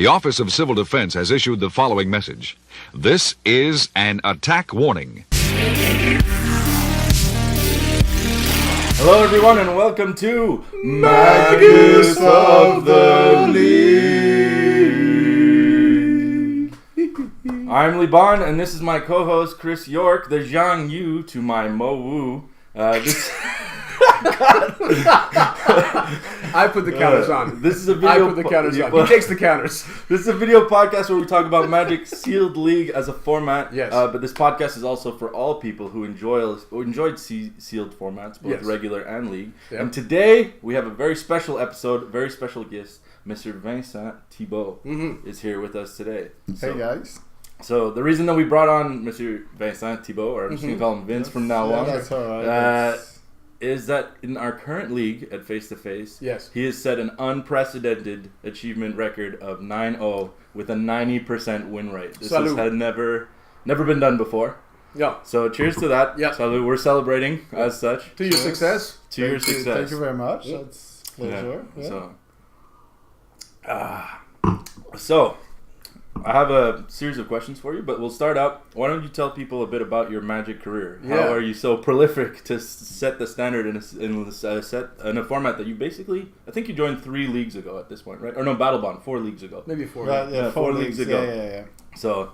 The Office of Civil Defense has issued the following message. This is an attack warning. Hello everyone and welcome to Magus of the League. I'm Liban and this is my co-host Chris York, the Zhang Yu to my Mo Wu. I put the counters on. This is a video. I put the counters on. He takes the counters. This is a video podcast where we talk about Magic Sealed League as a format. Yes. But this podcast is also for all people who enjoyed sealed formats, both Yes. regular and League. Yep. And today we have a very special episode, very special guest. Mr. Vincent Thibeault is here with us today. Hey guys. So the reason that we brought on Mr. Vincent Thibeault, or I'm just going to call him Vince from now on, That's all right. is that in our current league at Face to Face, Yes. he has set an unprecedented achievement record of 9-0 with a 90% win rate. This had never been done before. Yeah. So cheers to that. Yeah. So we're celebrating as such. To your success. To your success. Thank you very much. Yeah. That's a pleasure. Yeah. So I have a series of questions for you, but we'll start out. Why don't you tell people a bit about your Magic career? Yeah. How are you so prolific to set the standard in a format that you basically, I think you joined 3 leagues ago at this point, right? Or no, Battlebond, 4 leagues ago. Maybe 4. Right, yeah, 4 leagues ago. Yeah. So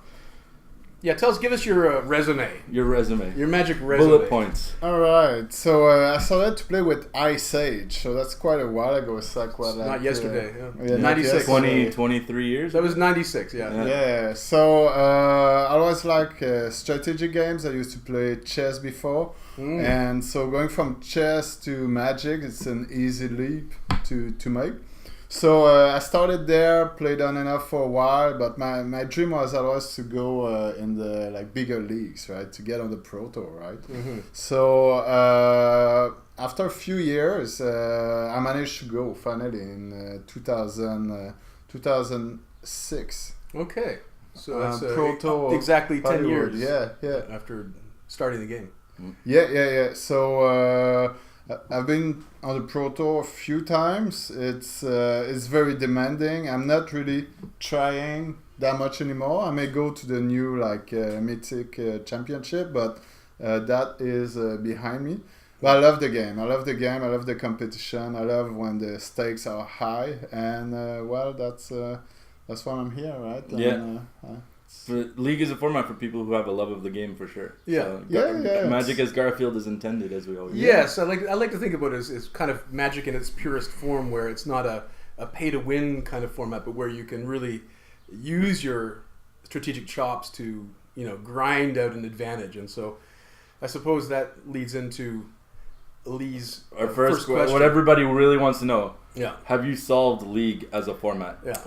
Yeah, give us your resume. your resume, Your Magic resume. bullet points. All right. So I started to play with Ice Age. So that's quite a while ago. It's like what? Not yesterday. yeah, not 96. 23 years. That was 96, yeah. Yeah. So I always like strategy games. I used to play chess before, and so going from chess to Magic, it's an easy leap to make. So I started there, played on and off for a while, but my dream was always to go in the bigger leagues, right? To get on the Pro Tour, right? So after a few years, I managed to go finally in 2006. Okay. So that's Pro Tour exactly 10 Hollywood. years Yeah. after starting the game. Yeah. So I've been on the Pro Tour a few times. It's very demanding. I'm not really trying that much anymore. I may go to the new Mythic Championship, but that is behind me. But I love the game. I love the competition. I love when the stakes are high, and that's why I'm here, right? Yeah. League is a format for people who have a love of the game, for sure. Yeah. So, Yeah. Magic as Garfield is intended, as we always say. Yes, I like to think about it as kind of Magic in its purest form, where it's not a pay-to-win kind of format, but where you can really use your strategic chops to grind out an advantage. And so I suppose that leads into Lee's Our first question. what everybody really wants to know. Yeah. Have you solved League as a format? Yeah.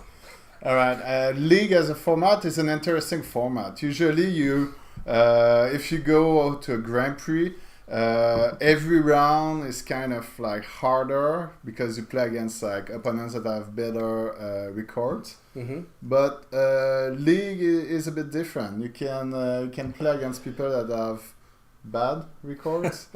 All right. League as a format is an interesting format. Usually, if you go to a Grand Prix, every round is kind of harder because you play against opponents that have better records. But League is a bit different. You can play against people that have bad records.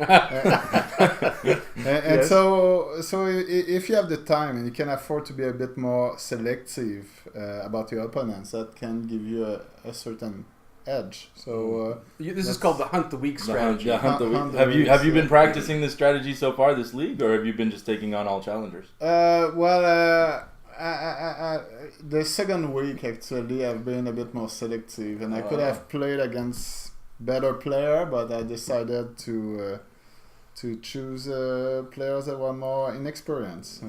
And so if you have the time and you can afford to be a bit more selective about your opponents, that can give you a certain edge. So This is called the Hunt the Weak strategy. Hunt the Hunt week. the Have you weeks, have you been yeah. practicing this strategy so far this league, or have you been just taking on all challengers? The second week actually I've been a bit more selective, and I could have played against better player, but I decided to choose players that were more inexperienced.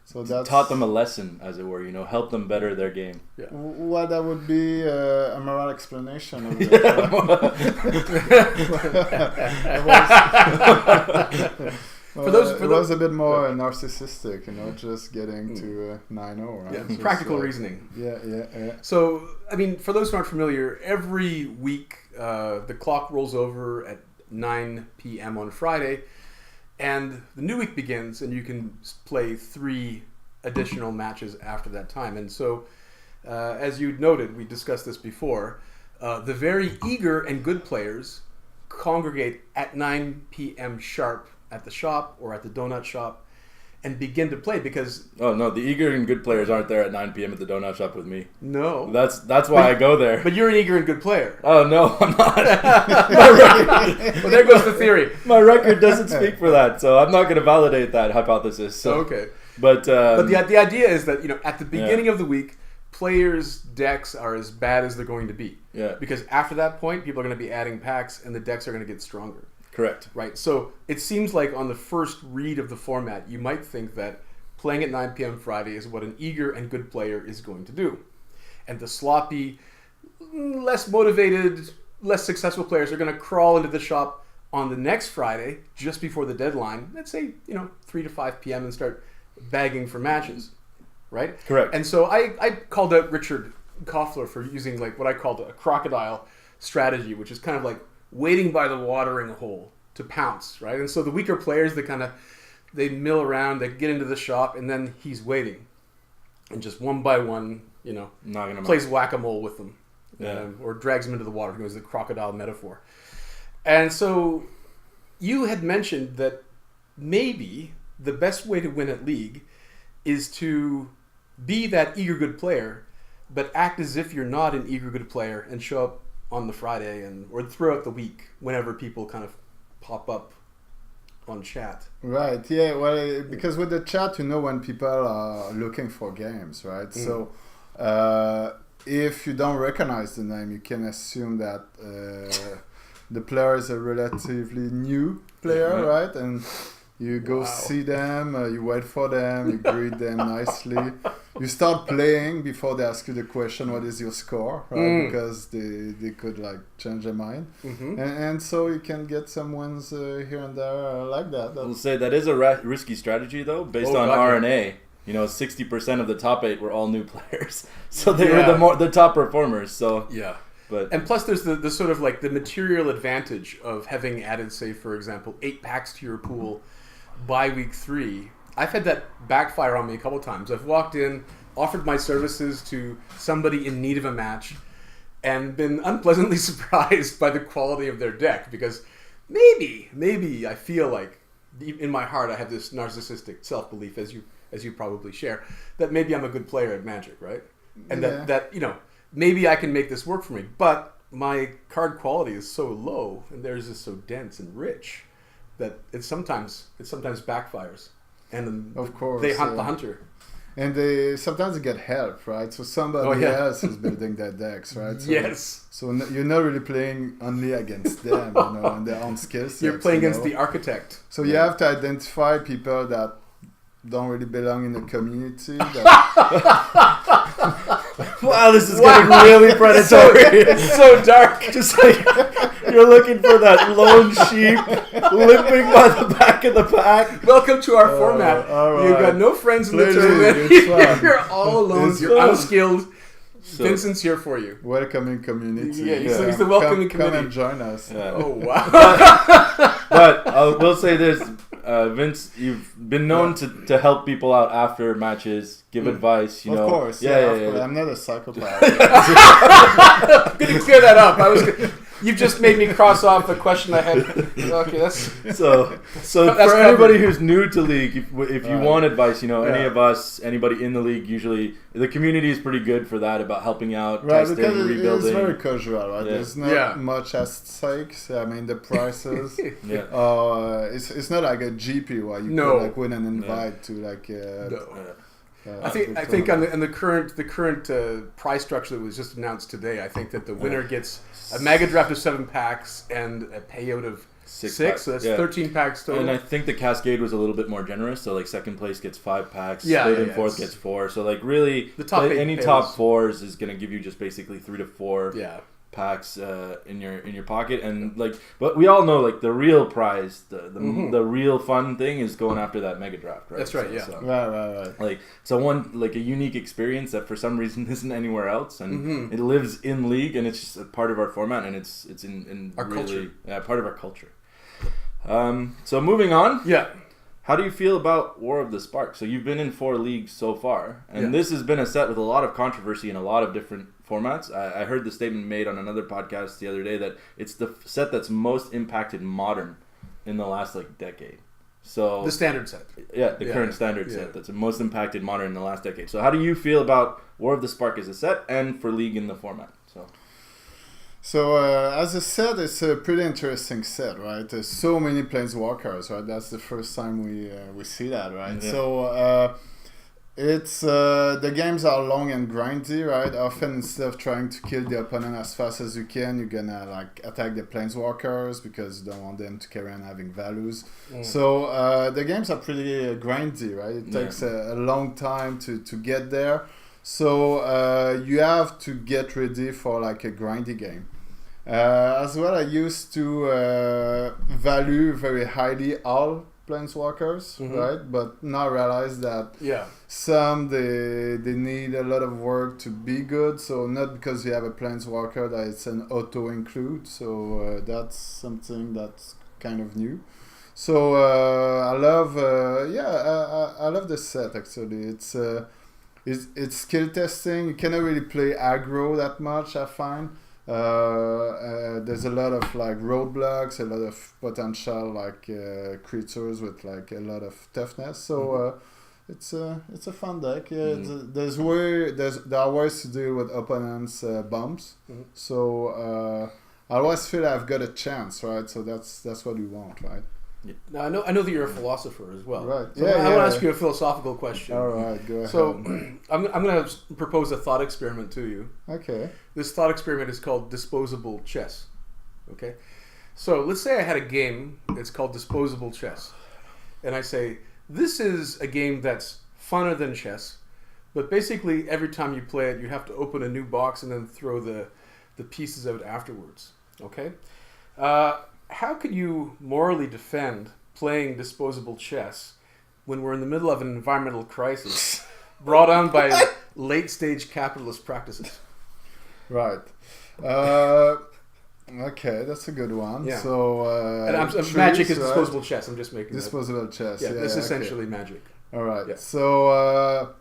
So that's Taught them a lesson, as it were. Help them better their game. Well, that would be a moral explanation of it. It was a bit more narcissistic, just getting to 9-0, right? Yeah, practical reasoning. Yeah. So, for those who aren't familiar, every week the clock rolls over at 9 p.m. on Friday, and the new week begins, and you can play 3 additional matches after that time. And so, as you noted, we discussed this before, the very eager and good players congregate at 9 p.m. sharp at the shop or at the donut shop, and begin to play because Oh no, the eager and good players aren't there at 9 p.m. at the donut shop with me. no, That's why I go there. but you're an eager and good player. Oh no, I'm not. Well, there goes the theory. My record doesn't speak for that, so I'm not going to validate that hypothesis. So. Okay. But the idea is that at the beginning of the week, players' decks are as bad as they're going to be. Yeah. Because after that point, people are going to be adding packs, and the decks are going to get stronger. Correct. Right. So it seems like on the first read of the format, you might think that playing at 9 p.m. Friday is what an eager and good player is going to do, and the sloppy, less motivated, less successful players are going to crawl into the shop on the next Friday, just before the deadline. Let's say 3 to 5 p.m. and start bagging for matches, right? Correct. And so I called out Richard Koffler for using like what I called a crocodile strategy, which is kind of like waiting by the watering hole to pounce, right? And so the weaker players, they mill around, they get into the shop, and then he's waiting, and just one by one, plays whack-a-mole with them, or drags them into the water. It was the crocodile metaphor. And so you had mentioned that maybe the best way to win at League is to be that eager good player, but act as if you're not an eager good player and show up on the Friday or throughout the week whenever people kind of pop up on chat. Right, yeah, well, because with the chat, when people are looking for games, right? So if you don't recognize the name, you can assume that the player is a relatively new player, right? And you go see them, you wait for them, you greet them nicely. You start playing before they ask you the question, what is your score, right? Because they could change their mind. And so you can get some wins here and there like that. I'll say that is a risky strategy though, based on RNA. 60% of the top 8 were all new players. So they were the top performers. So yeah. And plus there's the sort of the material advantage of having added, say, for example, 8 packs to your pool by week 3. I've had that backfire on me a couple times. I've walked in, offered my services to somebody in need of a match, and been unpleasantly surprised by the quality of their deck, because maybe I feel like in my heart I have this narcissistic self-belief, as you probably share, that maybe I'm a good player at Magic, right? And that maybe I can make this work for me, but my card quality is so low and theirs is so dense and rich that it sometimes backfires, and then of course they hunt the hunter, and they sometimes get help, right? So somebody else is building their decks, right? So, yes. So you're not really playing only against them, and their own skill sets. You're playing against the architect. So you have to identify people that don't really belong in the community. Wow, this is getting really predatory. It's so dark. Just you're looking for that lone sheep limping by the back of the pack. Welcome to our format. Right. You've got no friends in the tournament. You're all alone. You're unskilled. So, Vincent's here for you. Welcoming community. Yeah, he's the welcoming community. Come and join us. Yeah. Oh, wow. But I will say this, Vince, you've been known to help people out after matches, give advice, Of course. Yeah. I'm not a psychopath. I'm going to clear that up. You've just made me cross off a question I had. Okay, that's... So for anybody who's new to League, if you want advice, any of us, anybody in the League, usually the community is pretty good for that, about helping out, testing, because rebuilding. It's very casual, right? Yeah. There's not much at stake. I mean, the prices. It's not like a GP where you could win an invite to I think on the current price structure that was just announced today, I think that the winner gets a mega draft of 7 packs and a payout of 6, so that's 13 packs total. And I think the Cascade was a little bit more generous, so second place gets 5 packs, third and fourth gets 4. So really, the top top 4s is going to give you just basically 3 to 4 packs in your pocket, and but we all know the real prize, the real fun thing is going after that mega draft, right? That's right. Right. A unique experience that for some reason isn't anywhere else, and it lives in League, and it's just a part of our format, and it's in our really culture. Part of our culture. So moving on. Yeah. How do you feel about War of the Spark? So you've been in 4 leagues so far, and this has been a set with a lot of controversy in a lot of different formats. I heard the statement made on another podcast the other day that it's the set that's most impacted Modern in the last decade. So the standard set. Yeah, the current standard set that's the most impacted Modern in the last decade. So how do you feel about War of the Spark as a set and for League in the format? So as a set, it's a pretty interesting set, right? There's so many planeswalkers, right? That's the first time we see that, right? Yeah. So it's the games are long and grindy, right? Often instead of trying to kill the opponent as fast as you can, you're gonna like attack the planeswalkers because you don't want them to carry on having values. So the games are pretty grindy, right? It takes a long time to get there. So you have to get ready for like a grindy game. As well, I used to value very highly all planeswalkers, right? But now realize that some they need a lot of work to be good. So not because you have a planeswalker that it's an auto include. So that's something that's kind of new. So I love I love this set actually. It's skill testing. You cannot really play aggro that much, I find. There's a lot of like roadblocks, a lot of potential like creatures with like a lot of toughness. So it's a fun deck. There are ways to deal with opponents' bumps. So I always feel I've got a chance, right? So that's what we want, right? Yeah. Now, I know that you're a philosopher as well. Right. So I want to ask you a philosophical question. All right, go ahead. So I'm going to propose a thought experiment to you. Okay. This thought experiment is called disposable chess. Okay. So let's say I had a game. It's called disposable chess, and I say this is a game that's funner than chess, but basically every time you play it, you have to open a new box and then throw the pieces out afterwards. Okay. How could you morally defend playing disposable chess when we're in the middle of an environmental crisis brought on by late-stage capitalist practices? Right. Okay, that's a good one. Yeah. So and Magic is disposable chess. I'm just making disposable chess. Yeah, this is essentially Magic. All right. Yeah. So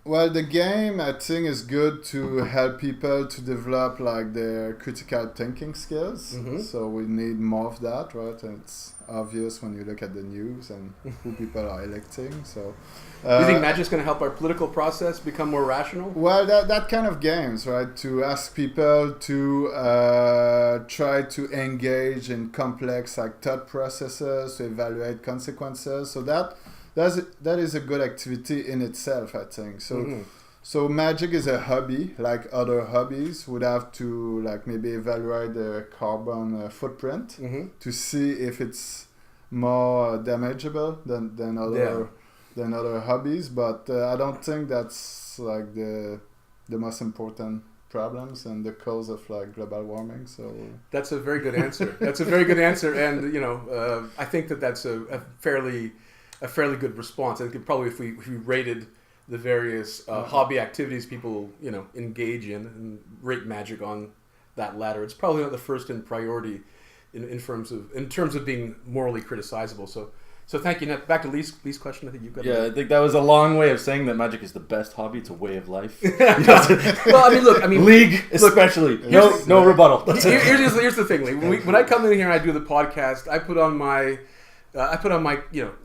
well, the game I think is good to help people to develop like their critical thinking skills. So we need more of that, right? And it's obvious when you look at the news and who people are electing. So do you think Magic's going to help our political process become more rational? Well, that kind of games, right? To ask people to try to engage in complex like thought processes, to evaluate consequences. So that is a good activity in itself, I think. So so Magic is a hobby, like other hobbies would have to like maybe evaluate the carbon footprint to see if it's more damageable than other hobbies. But I don't think that's like the most important problems and the cause of like global warming. So that's a very good answer. That's a very good answer, and I think that's a fairly good response. I think probably if we rated the various hobby activities people engage in and rate Magic on that ladder, it's probably not the first in priority in terms of being morally criticizable. So thank you. Now back to Lee's question. I think you've got. Yeah, I think that was a long way of saying that Magic is the best hobby. It's a way of life. Well, League especially. No rebuttal. Here's the thing, Lee. When I come in here and I do the podcast, I put on my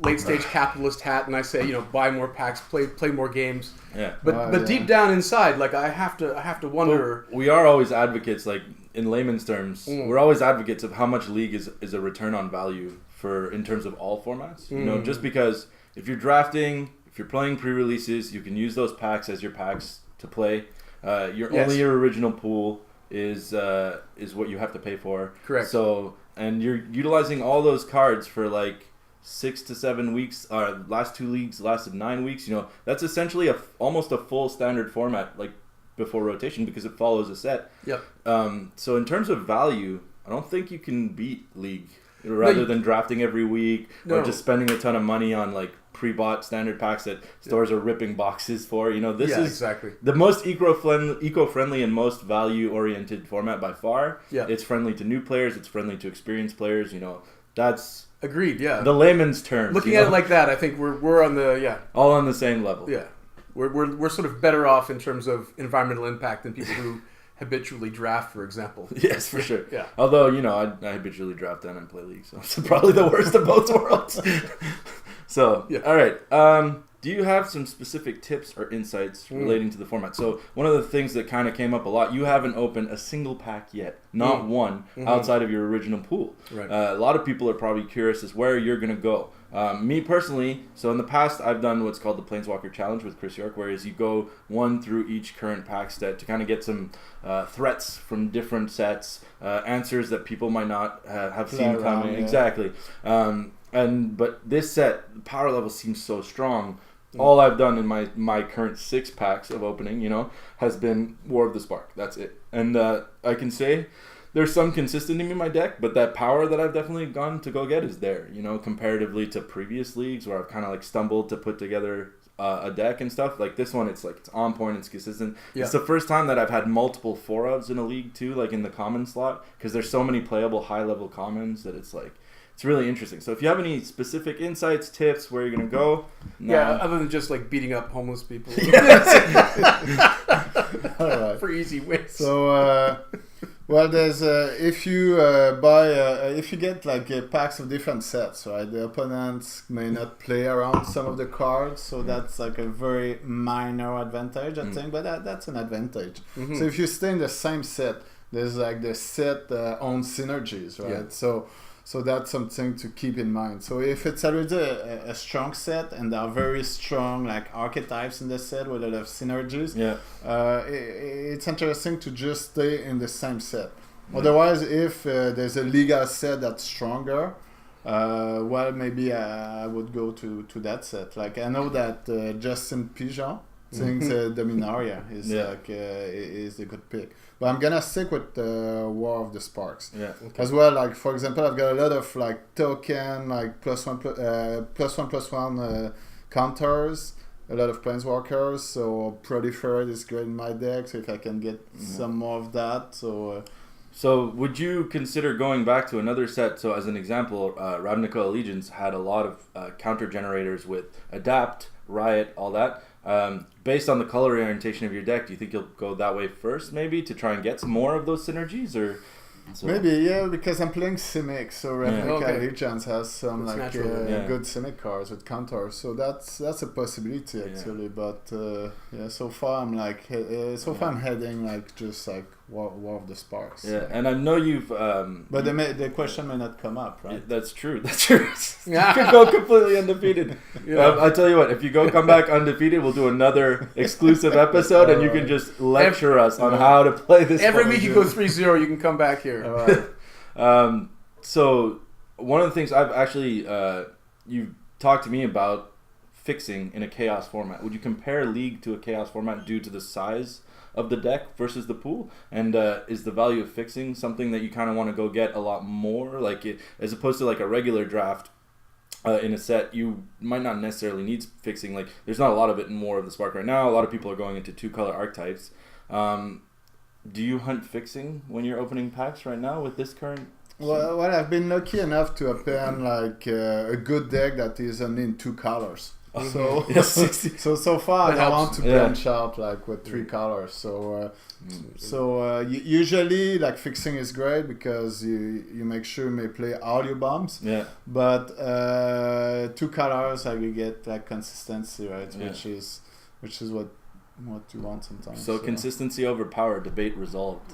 late stage capitalist hat, and I say, buy more packs, play more games. Yeah. But deep down inside, like I have to wonder. But we are always advocates, like in layman's terms, we're always advocates of how much League is a return on value in terms of all formats. Just because if you're drafting, if you're playing pre-releases, you can use those packs as your packs to play. Only your original pool is what you have to pay for. Correct. So. And you're utilizing all those cards for like 6 to 7 weeks. Last 2 leagues lasted 9 weeks. That's essentially almost a full standard format, like before rotation, because it follows a set. Yep. So in terms of value, I don't think you can beat League rather than drafting every week or just spending a ton of money on like pre-bought standard packs that stores are ripping boxes for. This is exactly the most eco-friendly and most value-oriented format by far. Yeah. It's friendly to new players. It's friendly to experienced players. That's agreed. Yeah. The layman's terms. Looking at it like that, I think we're on the all on the same level. Yeah. We're sort of better off in terms of environmental impact than people habitually draft, for example. Yes, for sure. Yeah. Although, I habitually draft and play League, so it's probably the worst of both worlds. So, yeah. All right. Do you have some specific tips or insights relating to the format? So, one of the things that kind of came up a lot, you haven't opened a single pack yet, not one, outside of your original pool. Right. A lot of people are probably curious as where you're going to go. Me personally, so in the past, I've done what's called the Planeswalker Challenge with Chris York, whereas you go one through each current pack set to kind of get some threats from different sets, answers that people might not have seen coming. Yeah. Exactly. But this set, the power level seems so strong. All I've done in my current 6 packs of opening, has been War of the Spark. That's it. And I can say there's some consistency in my deck, but that power that I've definitely gone to go get is there, comparatively to previous leagues where I've kind of like stumbled to put together a deck and stuff. Like this one, it's on point, it's consistent. Yeah. It's the first time that I've had multiple 4-ofs in a league too, like in the common slot, because there's so many playable high-level commons that it's really interesting. So if you have any specific insights, tips, where you're going to go. Yeah, other than just like beating up homeless people. All right. For easy wins. So, well, there's if you buy if you get like packs of different sets, right? The opponents may not play around some of the cards, so that's like a very minor advantage, I think. But that's an advantage. So if you stay in the same set, there's like the set own synergies, right? Yeah. So that's something to keep in mind. So if it's already a strong set and there are very strong like archetypes in the set with a lot of synergies, it's interesting to just stay in the same set. Otherwise, if there's a Liga set that's stronger, well, maybe I would go to that set. Like I know that Justin Pigeon thinks Dominaria is is a good pick. But I'm gonna stick with War of the Sparks. Yeah. Okay. As well, like for example, I've got a lot of like token, like +1/+1 counters, a lot of planeswalkers. So Proliferate is great in my deck. So if I can get some more of that, So would you consider going back to another set? So as an example, Ravnica Allegiance had a lot of counter generators with Adapt, Riot, all that. Based on the color orientation of your deck, do you think you'll go that way first, maybe, to try and get some more of those synergies, or? So? Maybe, yeah, because I'm playing Simic, so Ravnica Allegiance has some good Simic cards with counters, so that's a possibility actually. But so far I'm like, I'm heading like just like War of the Sparks. Yeah, and I know you've. But the question may not come up, right? That's true. You could go completely undefeated. I tell you what, if you come back undefeated, we'll do another exclusive episode, and you can just lecture us on how to play this. Every week you go 3-0, you can come back here. All right. So one of the things I've actually you talked to me about fixing in a chaos format. Would you compare League to a chaos format due to the size of the deck versus the pool? And is the value of fixing something that you kind of want to go get a lot more, as opposed to like a regular draft in a set? You might not necessarily need fixing. Like there's not a lot of it in War of the Spark right now. A lot of people are going into 2-color archetypes. Do you hunt fixing when you're opening packs right now with this current? Well, I've been lucky enough to open like a good deck that is only in 2 colors. So so far I want to branch out like with 3 colors. Usually like fixing is great because you make sure you may play all your bombs. Yeah. But 2 colors you get like consistency, right? Yeah. Which is what you want sometimes. So consistency over power, debate resolved.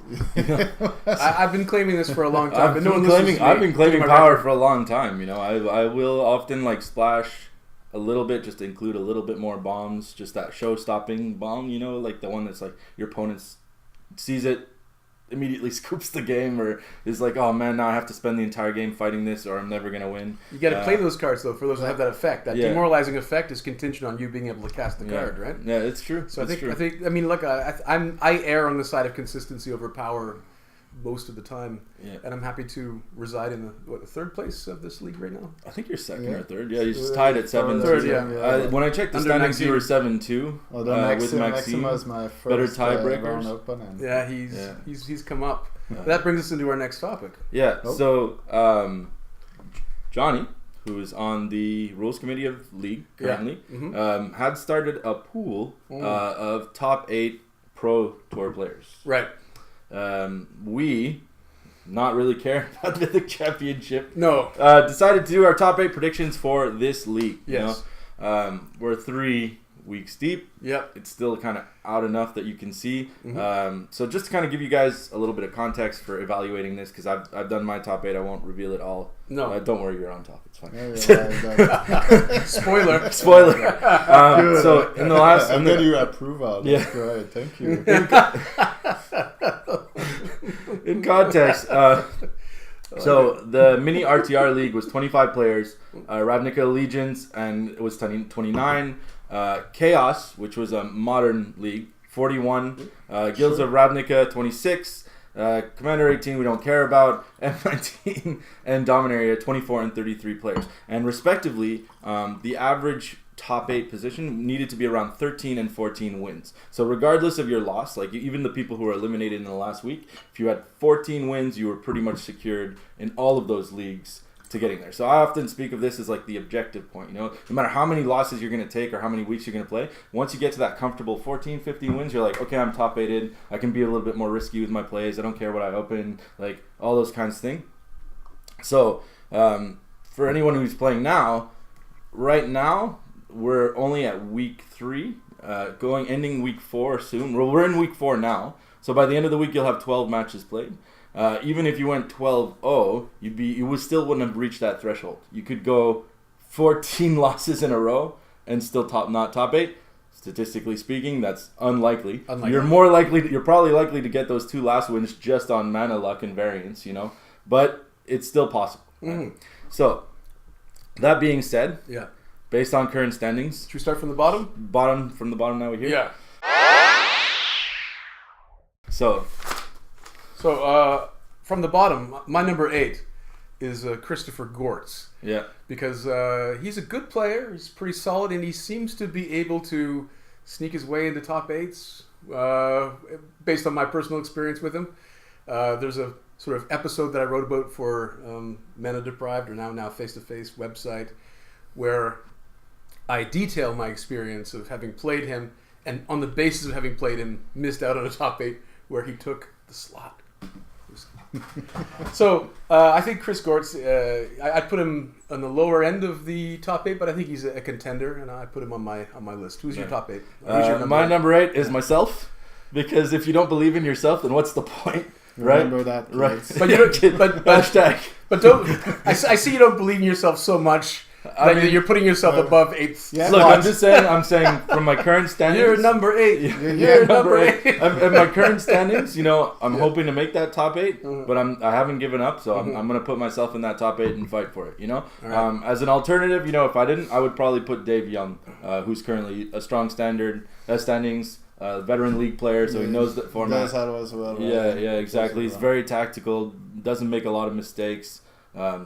I've been claiming this for a long time. I've been claiming power for a long time. I will often like splash a little bit just to include a little bit more bombs, just that show-stopping bomb. Like the one that's like your opponent sees it, immediately scoops the game, or is like, oh man, now I have to spend the entire game fighting this, or I'm never gonna win. You got to play those cards though for those that have that effect. That demoralizing effect is contingent on you being able to cast the card, right? Yeah, it's true. So I think. I mean, look, I err on the side of consistency over power most of the time, and I'm happy to reside in the 3rd place of this league right now. I think you're 2nd or 3rd. Yeah, you're just tied at 7. 3rd, when I checked the standings, you were 7-2. With Maxime was my first better tiebreakers. Opponent. Yeah, he's come up. That brings us into our next topic. Yeah. So Johnny, who is on the rules committee of League currently, had started a pool of top 8 Pro Tour players. Right. we, not really caring about the Mythic Championship, No. decided to do our top 8 predictions for this league. Yes. You know? We're 3 weeks deep. Yep. It's still kind of out enough that you can see. So just to kind of give you guys a little bit of context for evaluating this, because I've done my top 8. I won't reveal it all. No. Don't worry, you're on top. It's fine. Spoiler. Spoiler. So in the last... I'm getting your approval. That's great. Thank you. In context, so the mini RTR league was 25 players, Ravnica Legions, and it was 29. Chaos, which was a modern league, 41. Guilds of Ravnica, 26. Commander 18, we don't care about. M19 and Dominaria, 24 and 33 players. And respectively, the average top 8 position needed to be around 13 and 14 wins. So regardless of your loss, like even the people who were eliminated in the last week, if you had 14 wins, you were pretty much secured in all of those leagues to getting there. So I often speak of this as like the objective point, you know, no matter how many losses you're going to take or how many weeks you're going to play, once you get to that comfortable 14, 15 wins, you're like, okay, I'm top 8'd. I can be a little bit more risky with my plays. I don't care what I open, like all those kinds of things. So for anyone who's playing now, right now, we're only at week 3, ending week 4 soon. Well, we're in week 4 now. So by the end of the week, you'll have 12 matches played. Even if you went 12-0, you still wouldn't have reached that threshold. You could go 14 losses in a row and still not top 8. Statistically speaking, that's unlikely. You're probably likely to get those 2 last wins just on mana luck and variance, you know. But it's still possible. Mm-hmm. So that being said, yeah. Based on current standings, Should we start from the bottom? From the bottom now we're here. Yeah. So from the bottom, my number 8 is Christopher Gortz. Yeah. Because he's a good player. He's pretty solid, and he seems to be able to sneak his way into top 8s. Based on my personal experience with him, there's a sort of episode that I wrote about for Mana Deprived, or now Face to Face website, where I detail my experience of having played him, and on the basis of having played him, missed out on a top 8 where he took the slot. So I think Chris Gortz, I'd put him on the lower end of the top 8, but I think he's a contender, and I put him on my list. Who's your top 8? Who's your number 8 is myself, because if you don't believe in yourself, then what's the point? Remember that, right? Please. But you don't. Hashtag. But don't. I see you don't believe in yourself so much. I mean, you're putting yourself above 8th. Yeah. Look, I'm saying from my current standings. You're number 8. You're number 8. At my current standings, you know, I'm hoping to make that top 8, but I haven't given up, so I'm going to put myself in that top 8 and fight for it, you know? Right. As an alternative, you know, if I didn't, I would probably put Dave Young, who's currently a strong standings, veteran league player, so he knows the format. Knows how to as well. Right? Yeah, exactly. He's very tactical, doesn't make a lot of mistakes.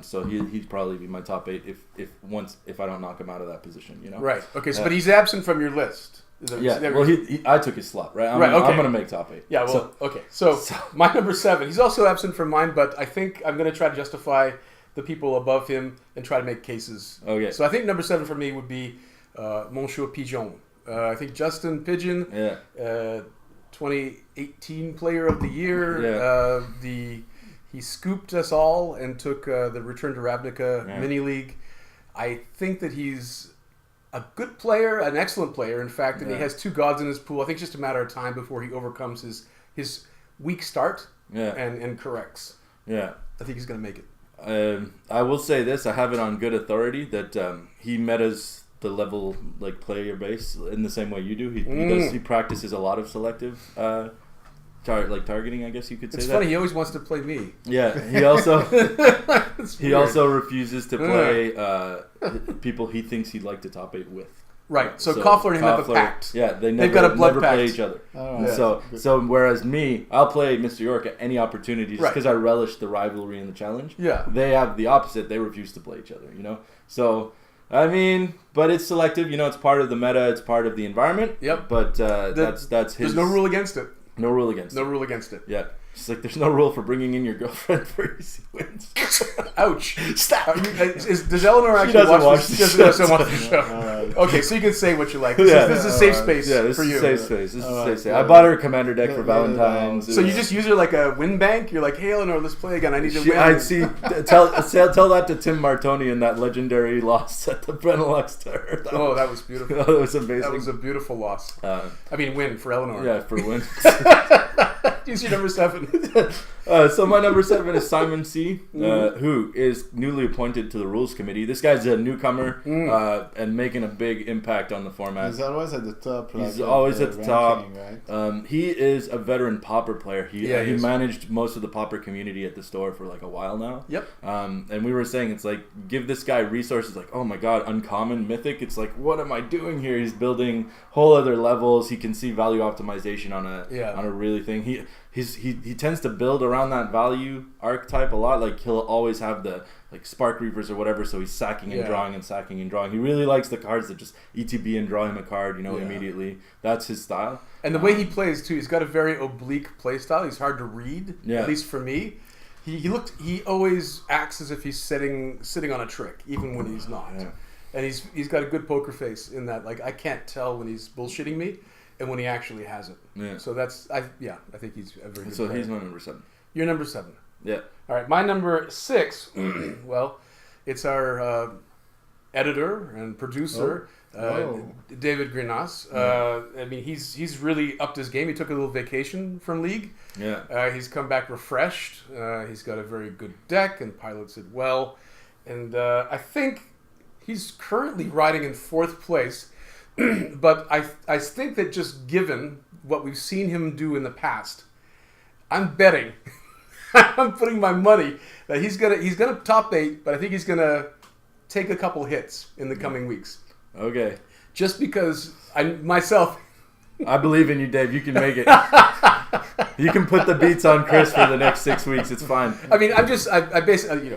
So he'd probably be my top 8 if I don't knock him out of that position, you know. Right. Okay. So, but he's absent from your list. I took his slot. Right. I'm gonna make top 8. Yeah. Well. Okay. So my number 7. He's also absent from mine, but I think I'm gonna try to justify the people above him and try to make cases. Okay. So I think number 7 for me would be Monsieur Pigeon. I think Justin Pigeon. Yeah. 2018 Player of the Year. Yeah. He scooped us all and took the Return to Ravnica mini league. I think that he's a good player, an excellent player, in fact, and he has 2 gods in his pool. I think it's just a matter of time before he overcomes his weak start and corrects. Yeah. I think he's going to make it. I will say this, I have it on good authority that he metas the level like player base in the same way you do. He practices a lot of selective targeting, I guess you could say. It's funny. He always wants to play me. Yeah, he also refuses to play people he thinks he'd like to top 8 with. Right. So Koffler and him have a pact. Yeah, they've got a blood pact. Play each other. So whereas me, I'll play Mr. York at any opportunity just because I relish the rivalry and the challenge. Yeah. They have the opposite. They refuse to play each other. You know. So. I mean, but it's selective. You know, it's part of the meta. It's part of the environment. Yep. But that's his. There's no rule against it. No rule against it. No rule against it. Yeah. She's like, there's no rule for bringing in your girlfriend for easy wins. Ouch. Stop. Does Eleanor actually watch this? She doesn't watch the show. Okay, so you can say what you like. This is a safe space this for is you. a safe space. This is a safe space. I bought her a Commander deck for Valentine's. So you just use her like a win bank? You're like, hey, Eleanor, let's play again. I need to win. I'd see. Tell that to Tim Martoni in that legendary loss at the Benelux to her. That was beautiful. That was amazing. That was a beautiful loss. Win for Eleanor. Yeah, for win. Use your number 7. So my number 7 is Simon C., who is newly appointed to the Rules Committee. This guy's a newcomer and making a big impact on the format. He's always at the top. He's always at the top. Right? He is a veteran Pauper player. He managed most of the Pauper community at the store for like a while now. Yep. And we were saying, it's like, give this guy resources like, oh my god, uncommon, mythic. It's like, what am I doing here? He's building whole other levels. He can see value optimization on a really thing. He tends to build around that value archetype a lot. Like, he'll always have the like Spark Reapers or whatever, so he's sacking and drawing and sacking and drawing. He really likes the cards that just ETB and draw him a card, immediately. That's his style. And the way he plays too, he's got a very oblique play style. He's hard to read, at least for me. He always acts as if he's sitting on a trick, even when he's not. Yeah. And he's got a good poker face in that. Like, I can't tell when he's bullshitting me and when he actually has it. Yeah. So I think he's a very good player. He's my number 7. You're number 7. Yeah. All right, my number 6. Well, it's our editor and producer, David Grenas. He's really upped his game. He took a little vacation from League. Yeah. He's come back refreshed. He's got a very good deck and pilots it well. And I think he's currently riding in 4th place. But I think that just given what we've seen him do in the past, I'm betting, I'm putting my money that he's gonna top 8, but I think he's gonna take a couple hits in the coming weeks. Okay. Just because I believe in you, Dave. You can make it. You can put the beats on Chris for the next 6 weeks. It's fine. I mean, I basically,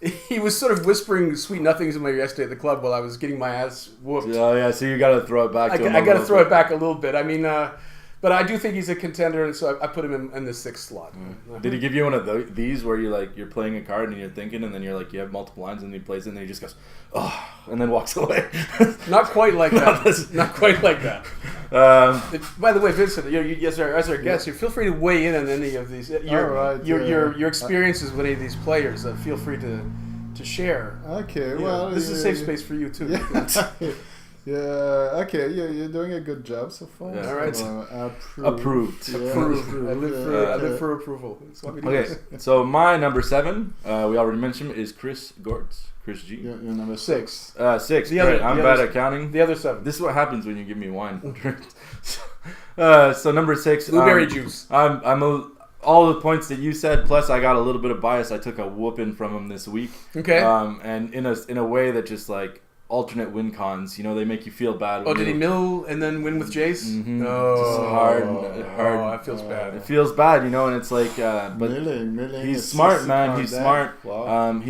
he was sort of whispering sweet nothings in my ear yesterday at the club while I was getting my ass whooped. Oh, yeah, so you got to throw it back to him. I got to throw it back a little bit. I mean, but I do think he's a contender, and so I put him in the 6th slot. Did he give you one of these where you're playing a card and you're thinking, and then you're like, you have multiple lines, and he plays it, and then he just goes, oh, and then walks away? Not quite like that. Not quite like that. By the way, Vincent, as our guest, you feel free to weigh in on any of these. Your experiences with any of these players. Feel free to share. Okay, this is a safe space for you too. Yeah, okay, you're doing a good job so far. Yeah. All right. Approved. Yeah. Approved. I live for approval. That's what we do. Okay, so my number 7, we already mentioned, is Chris Gortz. Chris G. You're number 6. 6. I'm bad at counting. The other 7. This is what happens when you give me wine. So number 6. Blueberry juice. All the points that you said, plus I got a little bit of bias. I took a whooping from him this week. Okay. And in a way that just like alternate win cons, they make you feel bad. Oh, did he mill and then win with Jace? Mm-hmm. Oh, just hard. Oh, that feels bad. It feels bad, and it's like, but milling he's smart, man. He's smart. Wow.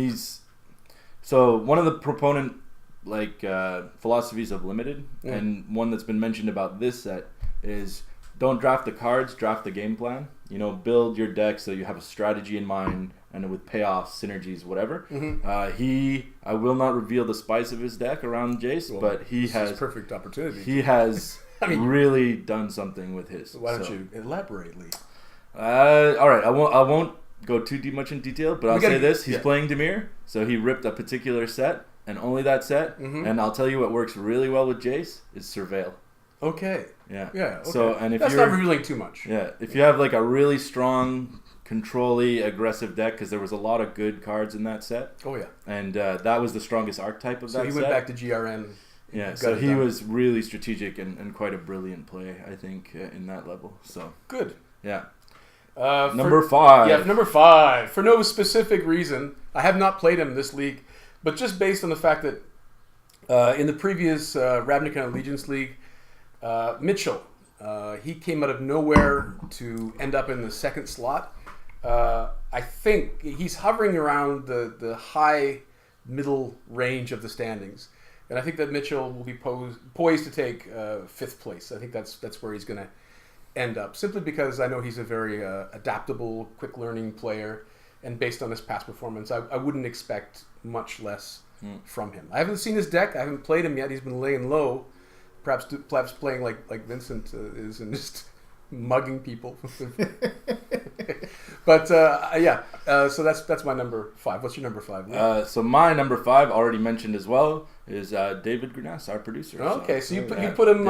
So one of the proponent philosophies of limited, and one that's been mentioned about this set is don't draft the cards, draft the game plan. Build your deck so you have a strategy in mind, and with payoffs, synergies, whatever. Mm-hmm. I will not reveal the spice of his deck around Jace, but he has perfect opportunity. He has really done something with his. Why don't you elaborate, Lee? All right, I won't go too much in detail, but I'll say this: he's playing Dimir, so he ripped a particular set, and only that set. Mm-hmm. And I'll tell you what works really well with Jace is Surveil. Okay. Yeah. Yeah. Okay. So, and if that's not revealing too much. Yeah. If you have like a really strong, control-y, aggressive deck, because there was a lot of good cards in that set. Oh yeah. And that was the strongest archetype of that set. So he went back to GRN. Yeah. So he was really strategic and quite a brilliant play, I think, in that level. So good. Yeah. Number 5. Yeah, number 5. For no specific reason, I have not played him this league, but just based on the fact that in the previous Ravnica Allegiance League, Mitchell, he came out of nowhere to end up in the 2nd slot. I think he's hovering around the high middle range of the standings, and I think that Mitchell will be poised to take 5th place. I think that's where he's going to end up, simply because I know he's a very adaptable, quick-learning player, and based on his past performance, I wouldn't expect much less from him. I haven't seen his deck. I haven't played him yet. He's been laying low, perhaps playing like Vincent is and just mugging people. But so that's my number 5. What's your number 5? So my number 5, already mentioned as well, is David Grunas, our producer. Okay, so you put him.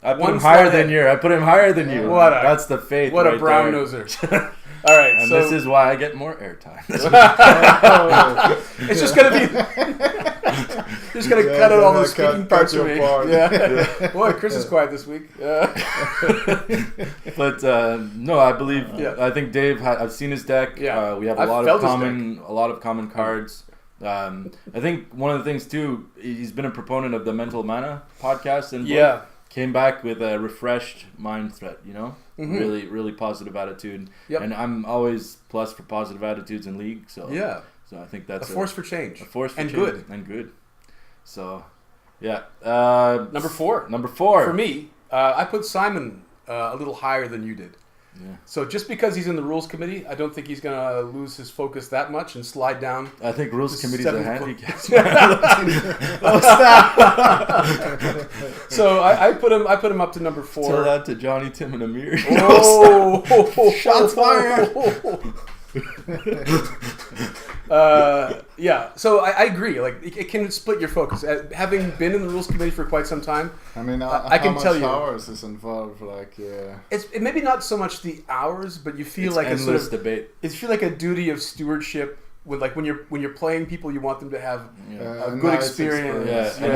I put him higher than you. I put him higher than you. That's the faith. What right a brown there. noser. All right, and this is why I get more airtime. It's just gonna be. Just gonna cut out all the speaking parts of me. Yeah. Boy, Chris is quiet this week. But no, I believe. Yeah. I think Dave. I've seen his deck. Yeah. We have a lot of common cards. I think one of the things too, he's been a proponent of the Mental Mana podcast, and came back with a refreshed mindset. Really, really positive attitude. Yep. And I'm always plus for positive attitudes in League. So So I think that's a force for change. A force for change. Good. So, yeah. Number 4. Number 4. For me, I put Simon a little higher than you did. Yeah. So just because he's in the rules committee, I don't think he's going to lose his focus that much and slide down. I think rules committee's a handicap. So I put him up to number 4. Tell that to Johnny, Tim, and Amir. Shots fired. So I agree. Like it can split your focus. Having been in the rules committee for quite some time, I mean, I can tell you hours is involved. Like, it's maybe not so much the hours, but you feel it's like endless a sort of debate. It feel like a duty of stewardship. When you're playing people, you want them to have a good nice experience. Yeah, and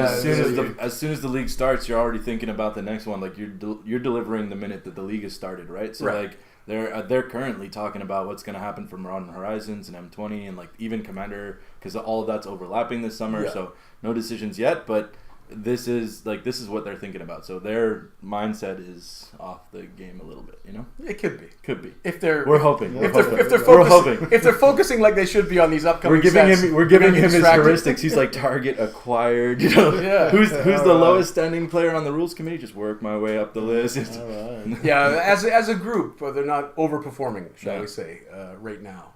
as soon as the league starts, you're already thinking about the next one. Like you're delivering the minute that the league has started, right? So like. They're currently talking about what's going to happen for Modern Horizons and M20 and like even Commander, because all of that's overlapping this summer. So no decisions yet, but this is what they're thinking about. So their mindset is off the game a little bit, It could be. We're hoping. If they're focusing like they should be on these upcoming we're giving him his heuristics. He's like target acquired, Who's the lowest standing player on the rules committee? Just work my way up the list. Yeah, as a group, they're not overperforming, shall we say, right now.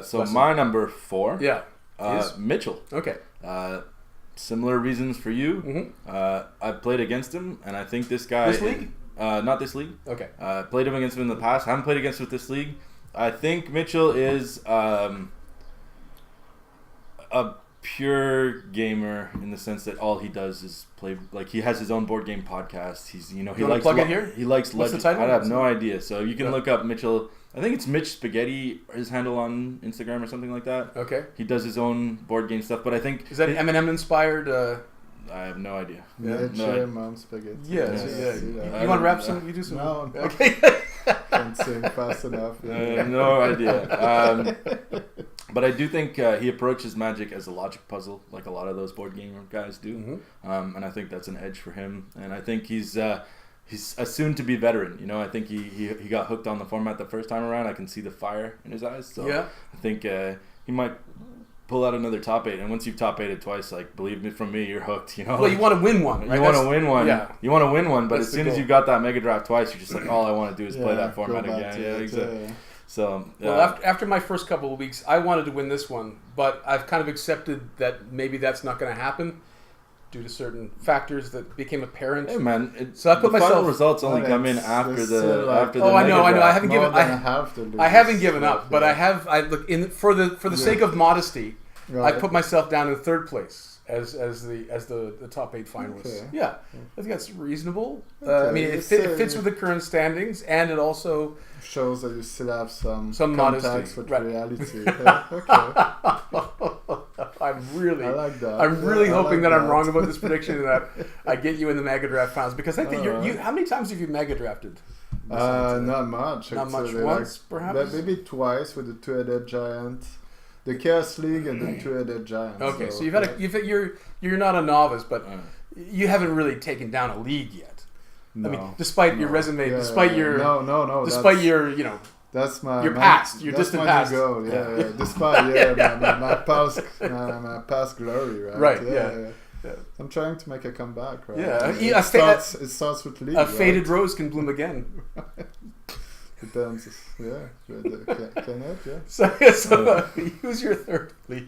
So my number 4 is Mitchell. Okay. Similar reasons for you. I've played against him, and I think this guy... This league? Not this league. Okay. Played him against him in the past. Haven't played against him with this league. I think Mitchell is a pure gamer in the sense that all he does is play. Like, he has his own board game podcast. He's he likes plug it here? He likes What's the title? I have no idea. So you can look up Mitchell. I think it's Mitch Spaghetti, his handle on Instagram or something like that. Okay. He does his own board game stuff, but I think... Is that Eminem inspired? I have no idea. Mom Spaghetti. Yeah. You want to rap some? You do some? No. Okay. Can't sing fast enough. I have no idea. But I do think he approaches Magic as a logic puzzle, like a lot of those board game guys do. And I think that's an edge for him. And I think he's a soon-to-be veteran. I think he got hooked on the format the first time around. I can see the fire in his eyes. So I think he might pull out another top 8. And once you've top 8'd twice, like, believe me, from me, you're hooked. Well, you want to win one, right? You want to win one. Yeah. You want to win one. But That's as soon as you got that Mega Draft twice, you're just like, all I want to do is play that format again. Yeah, exactly. So, well, after my first couple of weeks, I wanted to win this one, but I've kind of accepted that maybe that's not going to happen due to certain factors that became apparent. Hey man, so I put the myself. Final results only come in after the after the. Oh, I know. I haven't given. I haven't given up, but I have. I look in for the sake of modesty. Right. I put myself down in 3rd place as the top 8 finalists. Okay. Yeah, I think that's reasonable. I mean, it fits with the current standings, and it also shows that you still have some modesty with right. reality. Okay. I like that. I'm really hoping that I'm wrong about this prediction and that I get you in the Mega Draft finals, because I think you. How many times have you Mega Drafted? Not much. Not much. Once, perhaps. Maybe twice with the 2-headed giant. The Chaos League and the 2-headed giant. Okay, so you're not a novice, but you haven't really taken down a league yet. No, I mean, despite your resume, despite your despite your that's your past, your distant past. Despite my past glory, right? Right. I'm trying to make a comeback, right? Yeah, it starts with league. A faded rose can bloom again. Depends. Yeah, can it? Yeah. So who's your third, Lee?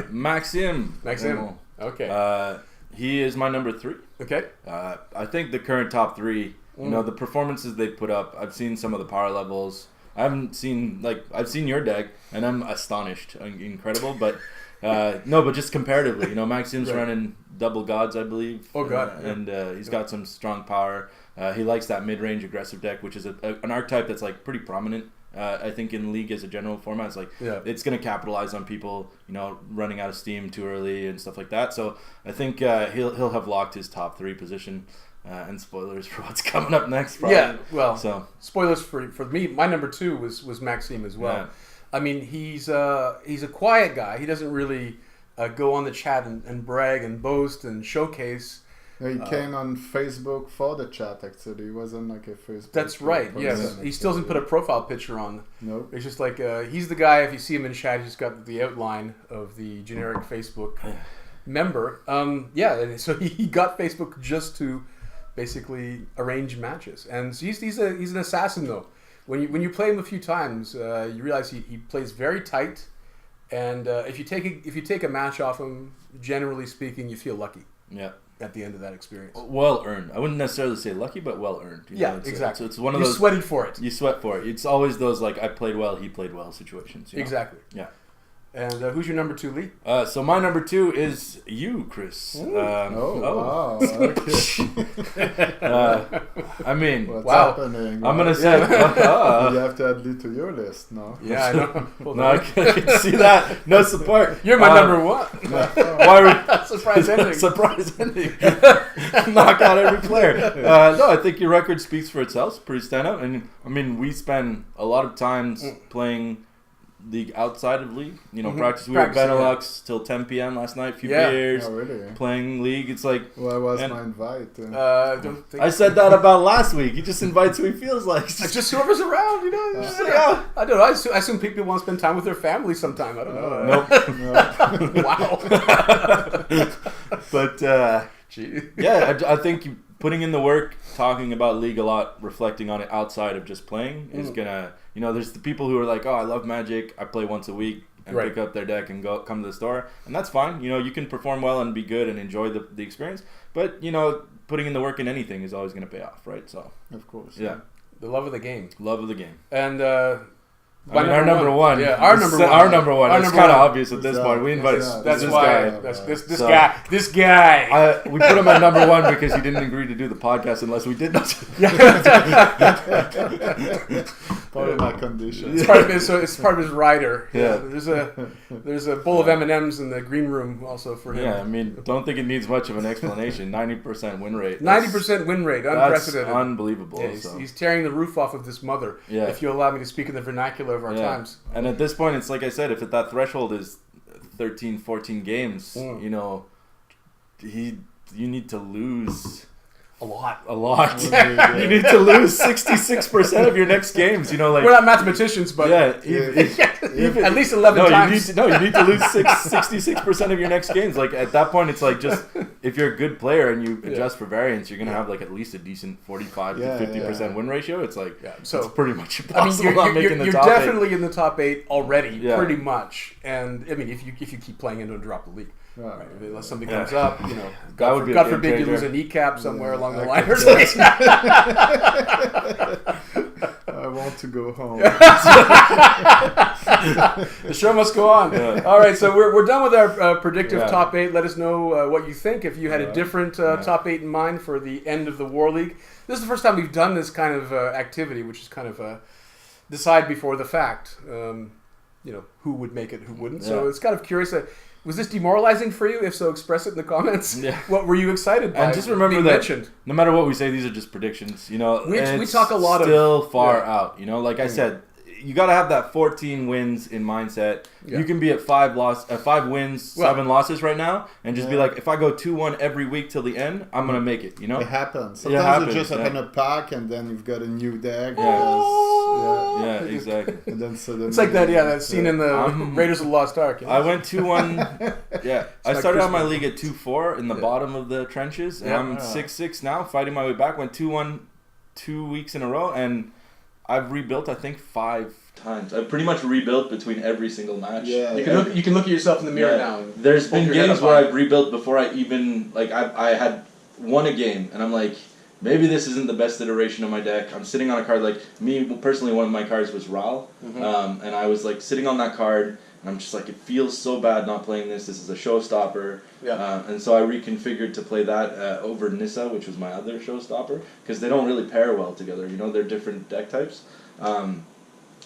Maxim. Maxim. Okay. He is my number 3. Okay. I think the current top 3, you know, the performances they put up. I've seen some of the power levels. I've seen your deck, and I'm astonished. Incredible, but no, but just comparatively, you know, Maxim's running double gods, I believe. Oh God! And he's got some strong power. He likes that mid-range aggressive deck, which is an archetype that's like pretty prominent. I think in League as a general format, it's like it's going to capitalize on people, you know, running out of steam too early and stuff like that. So I think he'll have locked his top 3 position. And spoilers for what's coming up next. Probably. Yeah, well, spoilers for me. My number 2 was Maxime as well. Yeah. I mean, he's a quiet guy. He doesn't really go on the chat and brag and boast and showcase. He came on Facebook for the chat, actually. He wasn't like a Facebook. That's right, yes. He still doesn't put a profile picture on. No. It's just like, he's the guy, if you see him in chat, he's got the outline of the generic Facebook member. And so he got Facebook just to basically arrange matches. And so he's an assassin, though. When you play him a few times, you realize he plays very tight. And if you take a match off him, generally speaking, you feel lucky. Yeah. At the end of that experience. Well earned. I wouldn't necessarily say lucky, but well earned. Exactly. It's one of those. You sweated for it. You sweat for it. It's always those like I played well, he played well situations. You know? Exactly. Yeah. And who's your number 2, Lee? So my number 2 is you, Chris. Wow. Okay. I mean, what's happening? I'm gonna say you have to add Lee to your list, no? Yeah, I know. No, I can see that. No support. You're my number 1. Why surprise ending. Surprise ending. Knock out every player. No, I think your record speaks for itself. It's pretty stand up, and I mean, we spend a lot of times playing League outside of League, you know, practice. We were at Benelux till 10 p.m. last night, a few beers, playing League. It's like, why was my invite? I said that about last week. He just invites who he feels like. Just whoever's around, you know. I don't know. I assume people want to spend time with their family sometime. I don't know. Nope. Wow. But I think putting in the work, talking about League a lot, reflecting on it outside of just playing is gonna. You know, there's the people who are like, oh, I love Magic. I play once a week and pick up their deck and come to the store. And that's fine. You know, you can perform well and be good and enjoy the experience. But, you know, putting in the work in anything is always going to pay off, right? So, of course. Yeah. The love of the game. Love of the game. And our number one. Yeah, our number one. Our number one. It's kind of obvious at this point. We invite this guy. This guy. We put him at number 1 because he didn't agree to do the podcast unless we did not. Part of my condition. It's part of his rider. Yeah. There's a bowl of M&Ms in the green room also for him. Yeah, I mean, don't think it needs much of an explanation. 90% win rate. 90% win rate, unprecedented. That's unbelievable. Yeah, he's tearing the roof off of this mother. Yeah. If you allow me to speak in the vernacular of our times. And at this point, it's like I said, if that threshold is 13, 14 games, you know, you need to lose a lot. You need to lose 66% of your next games. You know, like we're not mathematicians, but even, at least 11 times. You need to lose 66% of your next games. Like at that point, it's like just if you're a good player and you adjust for variance, you're gonna have like at least a decent 45 to 50% win ratio. It's like so it's pretty much impossible. I mean, you're definitely in the top 8 already, pretty much. And I mean, if you keep playing into a drop the league. Right. Unless something comes up, you know, God forbid you lose a kneecap somewhere along the line or something. I want to go home. The show must go on. Yeah. All right, so we're done with our predictive top 8. Let us know what you think. If you had a different top 8 in mind for the end of the War League. This is the first time we've done this kind of activity, which is kind of decide before the fact. You know, who would make it, who wouldn't. Yeah. So it's kind of curious. Was this demoralizing for you? If so, express it in the comments. Yeah. What were you excited by? And just remember that no matter what we say, these are just predictions. You know, we talk a lot still far out. You know, like I said, you got to have that 14 wins in mindset. Yeah. You can be at 5 wins, 7 losses right now, and just be like, if I go 2-1 every week till the end, I'm gonna make it. You know, it happens. Sometimes you just open a pack and then you've got a new deck. Yeah, exactly. And then suddenly It's like that. Yeah, that scene in the Raiders of the Lost Ark. You know? I went 2-1. Yeah, I started out my league at 2-4 in the bottom of the trenches, and I'm 6-6 now, fighting my way back. Went 2-1 2 weeks in a row, and I've rebuilt, I think, 5 times. I've pretty much rebuilt between every single match. Yeah, you can look at yourself in the mirror now. There's been games where I've rebuilt before I even I had won a game, and I'm like, maybe this isn't the best iteration of my deck. I'm sitting on a card, like me personally. One of my cards was Ral, and I was like sitting on that card, and I'm just like, it feels so bad not playing this. This is a showstopper. Yeah. And so I reconfigured to play that over Nissa, which was my other showstopper, because they don't really pair well together. You know, they're different deck types.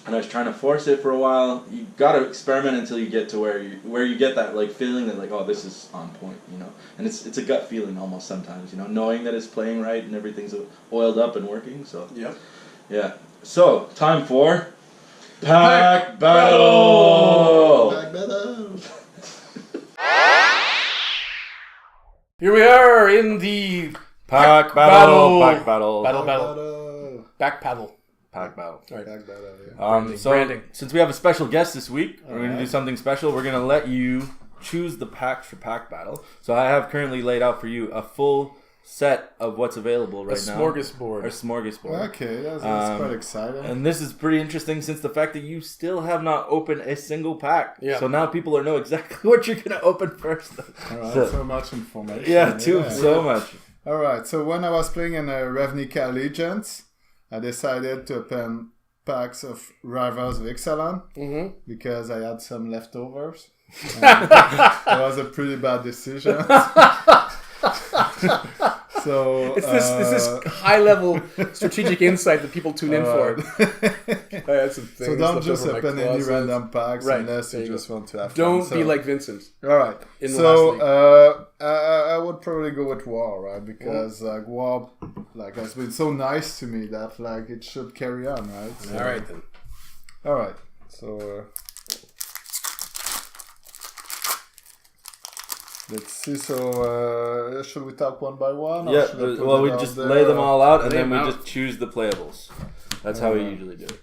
And I was trying to force it for a while. You gotta experiment until you get to where you get that like feeling that like, oh, this is on point, you know. And it's a gut feeling almost sometimes, you know, knowing that it's playing right and everything's oiled up and working. So yeah. So time for Pack Battle. Pack Battle. Here we are in the Pack Battle. Pack Battle. Back paddle. Pack Battle. All right. Pack Battle, yeah. So Branding. Since we have a special guest this week, we're going to do something special. We're going to let you choose the packs for Pack Battle. So I have currently laid out for you a full set of what's available right now. A smorgasbord. Okay, that's quite exciting. And this is pretty interesting since the fact that you still have not opened a single pack. Yeah. So now people know exactly what you're going to open first. All right, so much information. Yeah, so much. All right, so when I was playing in Ravnica Allegiance, I decided to open packs of Rivals of Ixalan because I had some leftovers. It was a pretty bad decision. So it's this high level strategic insight that people tune in for. That's the thing. So don't just open any random packs unless you just want to have fun. Don't be like Vincent. All right. So I would probably go with War, right? Because War has been so nice to me that it should carry on, right? So, all right then. All right. So let's see. So should we talk one by one? Yeah. Well, we just lay them all out and then we just choose the playables. That's how we usually do it.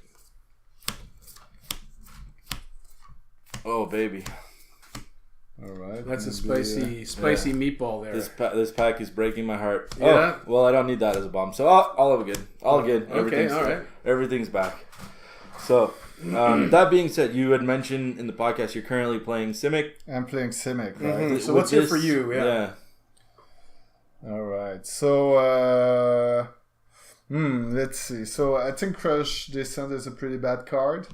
Oh baby. All right. That's a spicy meatball there. This pack is breaking my heart. Yeah. Oh, well, I don't need that as a bomb. So all of it good. All good. Okay. All right. Everything's back. So. That being said, you had mentioned in the podcast you're currently playing Simic. I'm playing Simic, right? So what's here for you? Yeah. All right. So let's see. So I think Crush Descent is a pretty bad card.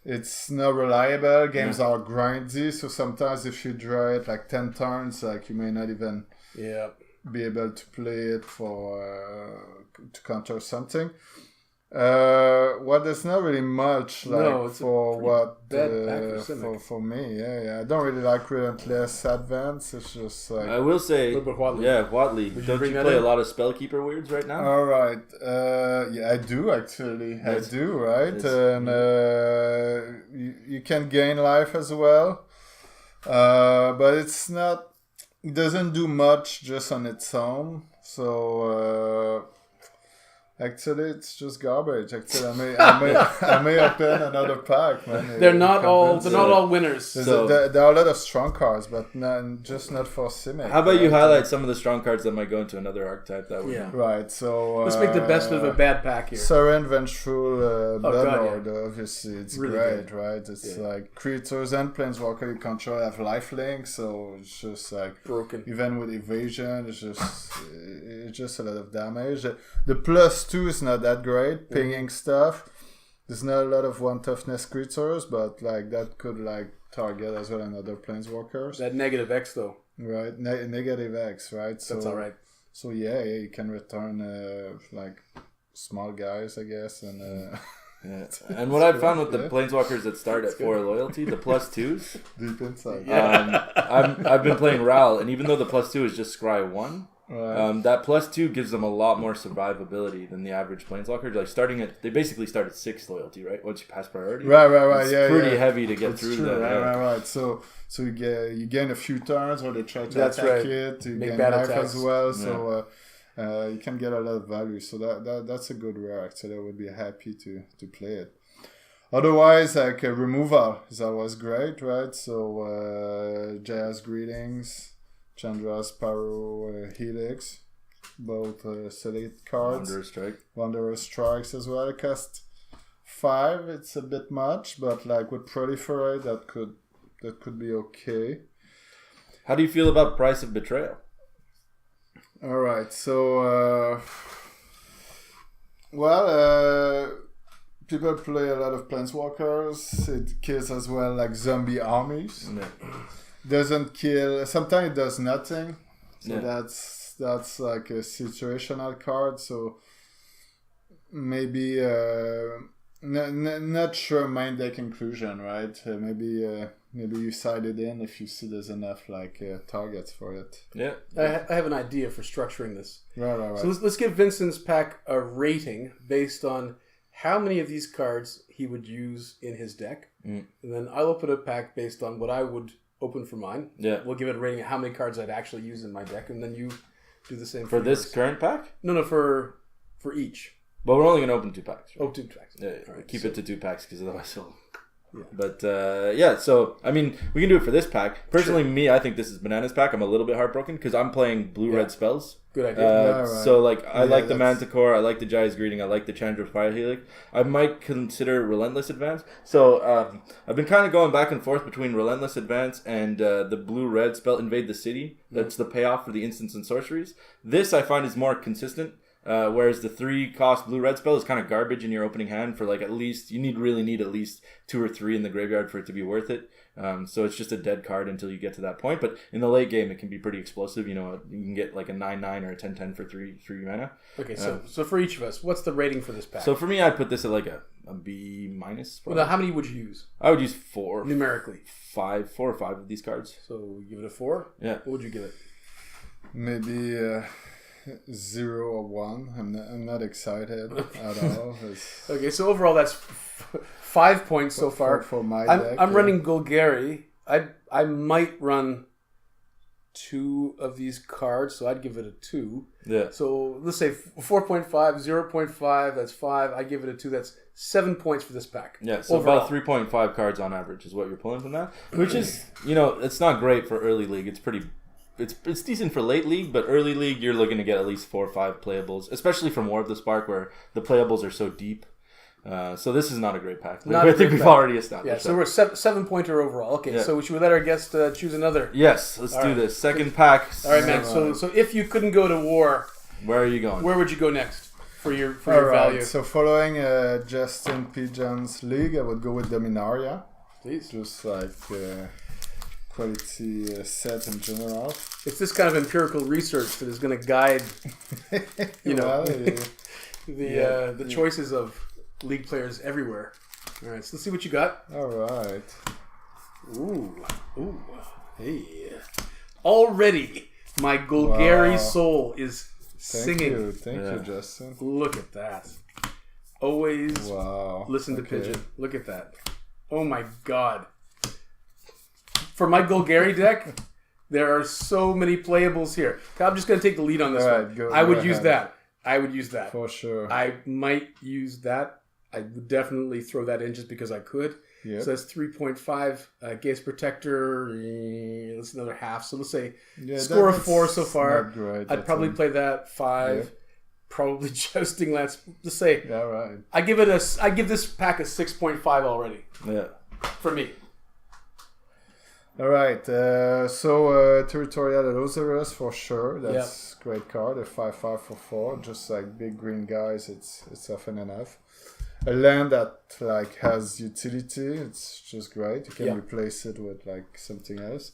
It's not reliable. Games are grindy, so sometimes if you draw it 10 turns, you may not even be able to play it to counter something. There's not really much for me. Yeah. I don't really like Relentless Advance. It's just I will say, Watley. Don't you play a lot of Spellkeeper weirds right now? All right. I do actually. I do, right? And you can gain life as well. But it's not. It doesn't do much just on its own. So. Actually, it's just garbage. Actually, I may open another pack, man. They're not all winners. There are a lot of strong cards, but just not for Simic. How about you highlight some of the strong cards that might go into another archetype that would right. So let's make the best of a bad pack here. Seren Vengeful Bloodlord, obviously it's really great, good. Right? It's creatures and planeswalker you control have lifelink, so it's just broken. Even with evasion, it's just a lot of damage. The +2 is not that great. Pinging stuff. There's not a lot of 1 toughness creatures, but that could target as well another planeswalkers. That -X though. Right, -X, right? So, that's all right. So you can return small guys, I guess, and. And what I've found with the planeswalkers that start at 4 loyalty, the +2s. Deep inside. I've been playing Ral, and even though the +2 is just scry 1. Right. That +2 gives them a lot more survivability than the average planeswalker. Like they basically start at 6 loyalty, right? Once you pass priority, Right. It's pretty heavy to get through true. that. Right. So you gain a few turns where they try to That's attack right. it. You Make gain bad life attacks. as well. So you can get a lot of value. So that's a good rare. Actually, I would be happy to play it. Otherwise, like removal is always great, right? So Jaya's Greetings, Chandra's Paro, Helix, both select cards. Wanderer Strikes as well. It costs 5. It's a bit much, but like with Proliferate, that could be okay. How do you feel about Price of Betrayal? All right, so people play a lot of Planeswalkers. It kills as well like zombie armies. Yeah. Doesn't kill. Sometimes it does nothing. So Yeah. that's like a situational card. So maybe not sure main deck inclusion, right? Maybe you side it in if you see there's enough like targets for it. Yeah. I have an idea for structuring this. Right. So let's give Vincent's pack a rating based on how many of these cards he would use in his deck. And then I'll open a pack based on what I would open for mine. Yeah. We'll give it a rating of how many cards I'd actually use in my deck, and then you do the same For this yours. current pack? No, for each. But we're only going to open 2 packs. Right? Oh, 2 packs. Yeah, All right, keep so- it to 2 packs because otherwise it'll... Yeah. But so I mean, we can do it for this pack. Personally, me, I think this is Bananas pack. I'm a little bit heartbroken because I'm playing blue-red spells. Good idea. Right. So like, I like the that's- Manticore, I like the Jaya's Greeting, I like the Chandra's Fire Helix. I might consider Relentless Advance. So I've been kind of going back and forth between Relentless Advance and the blue-red spell Invade the City. That's the payoff for the instants and sorceries. This I find is more consistent. Whereas the 3-cost blue-red spell is kind of garbage in your opening hand for like at least, you really need at least 2 or 3 in the graveyard for it to be worth it. So it's just a dead card until you get to that point. But in the late game, it can be pretty explosive. You know, you can get like a 9/9 or a 10/10 for 3 mana. Okay, so for each of us, what's the rating for this pack? So for me, I'd put this at like a B-. Well, now, how many would you use? I would use 4 Numerically. 4 or 5 of these cards. So give it a 4? Yeah. What would you give it? Maybe 0 or 1. I'm not excited at all. Okay, so overall that's 5 points so far. For my deck. I'm running Golgari. I might run 2 of these cards, so I'd give it a 2. Yeah. So let's say 4.5, 0.5, that's 5. I give it a 2, that's 7 points for this pack. Yeah, so overall. about 3.5 cards on average is what you're pulling from that, which is, it's not great for early league. It's decent for late league, but early league you're looking to get at least 4 or 5 playables, especially from War of the Spark where the playables are so deep. So this is not a great pack. Not I a think great we've pack. already established. Yeah, so we're 7-pointer overall. Okay, Yeah. so should we let our guest choose another? Yes, let's All do right. this. Second pack. All right, man. So if you couldn't go to war, Where are you going? where would you go next for your All right. value? So following Justin Pigeon's league, I would go with Dominaria. Please. Just like quality set in general. It's this kind of empirical research that is going to guide, Well, the choices of league players everywhere. All right, so let's see what you got. all right. Ooh, hey! Already, my Golgari Wow. soul is Thank singing. Thank you, Justin. Look at that. Always Wow. listen to Okay. Pigeon. Look at that. Oh my god. For my Golgari deck, there are so many playables here. I'm just going to take the lead on this All one. right, go I would ahead. use that. I would use that. For sure. I might use that. I would definitely throw that in just because I could. Yep. So that's 3.5. Gaze Protector, that's another half. So let's say score of 4 so far. Not great, I'd probably play that 5. Yeah. Probably Jousting Lance. Let's say All right. I give this pack a 6.5 already Yeah. for me. All right. So Territorial Elozerus for sure. That's great card. A 5/5 for 4. Just like big green guys, it's often enough. A land that like has utility, it's just great. You can replace it with like something else.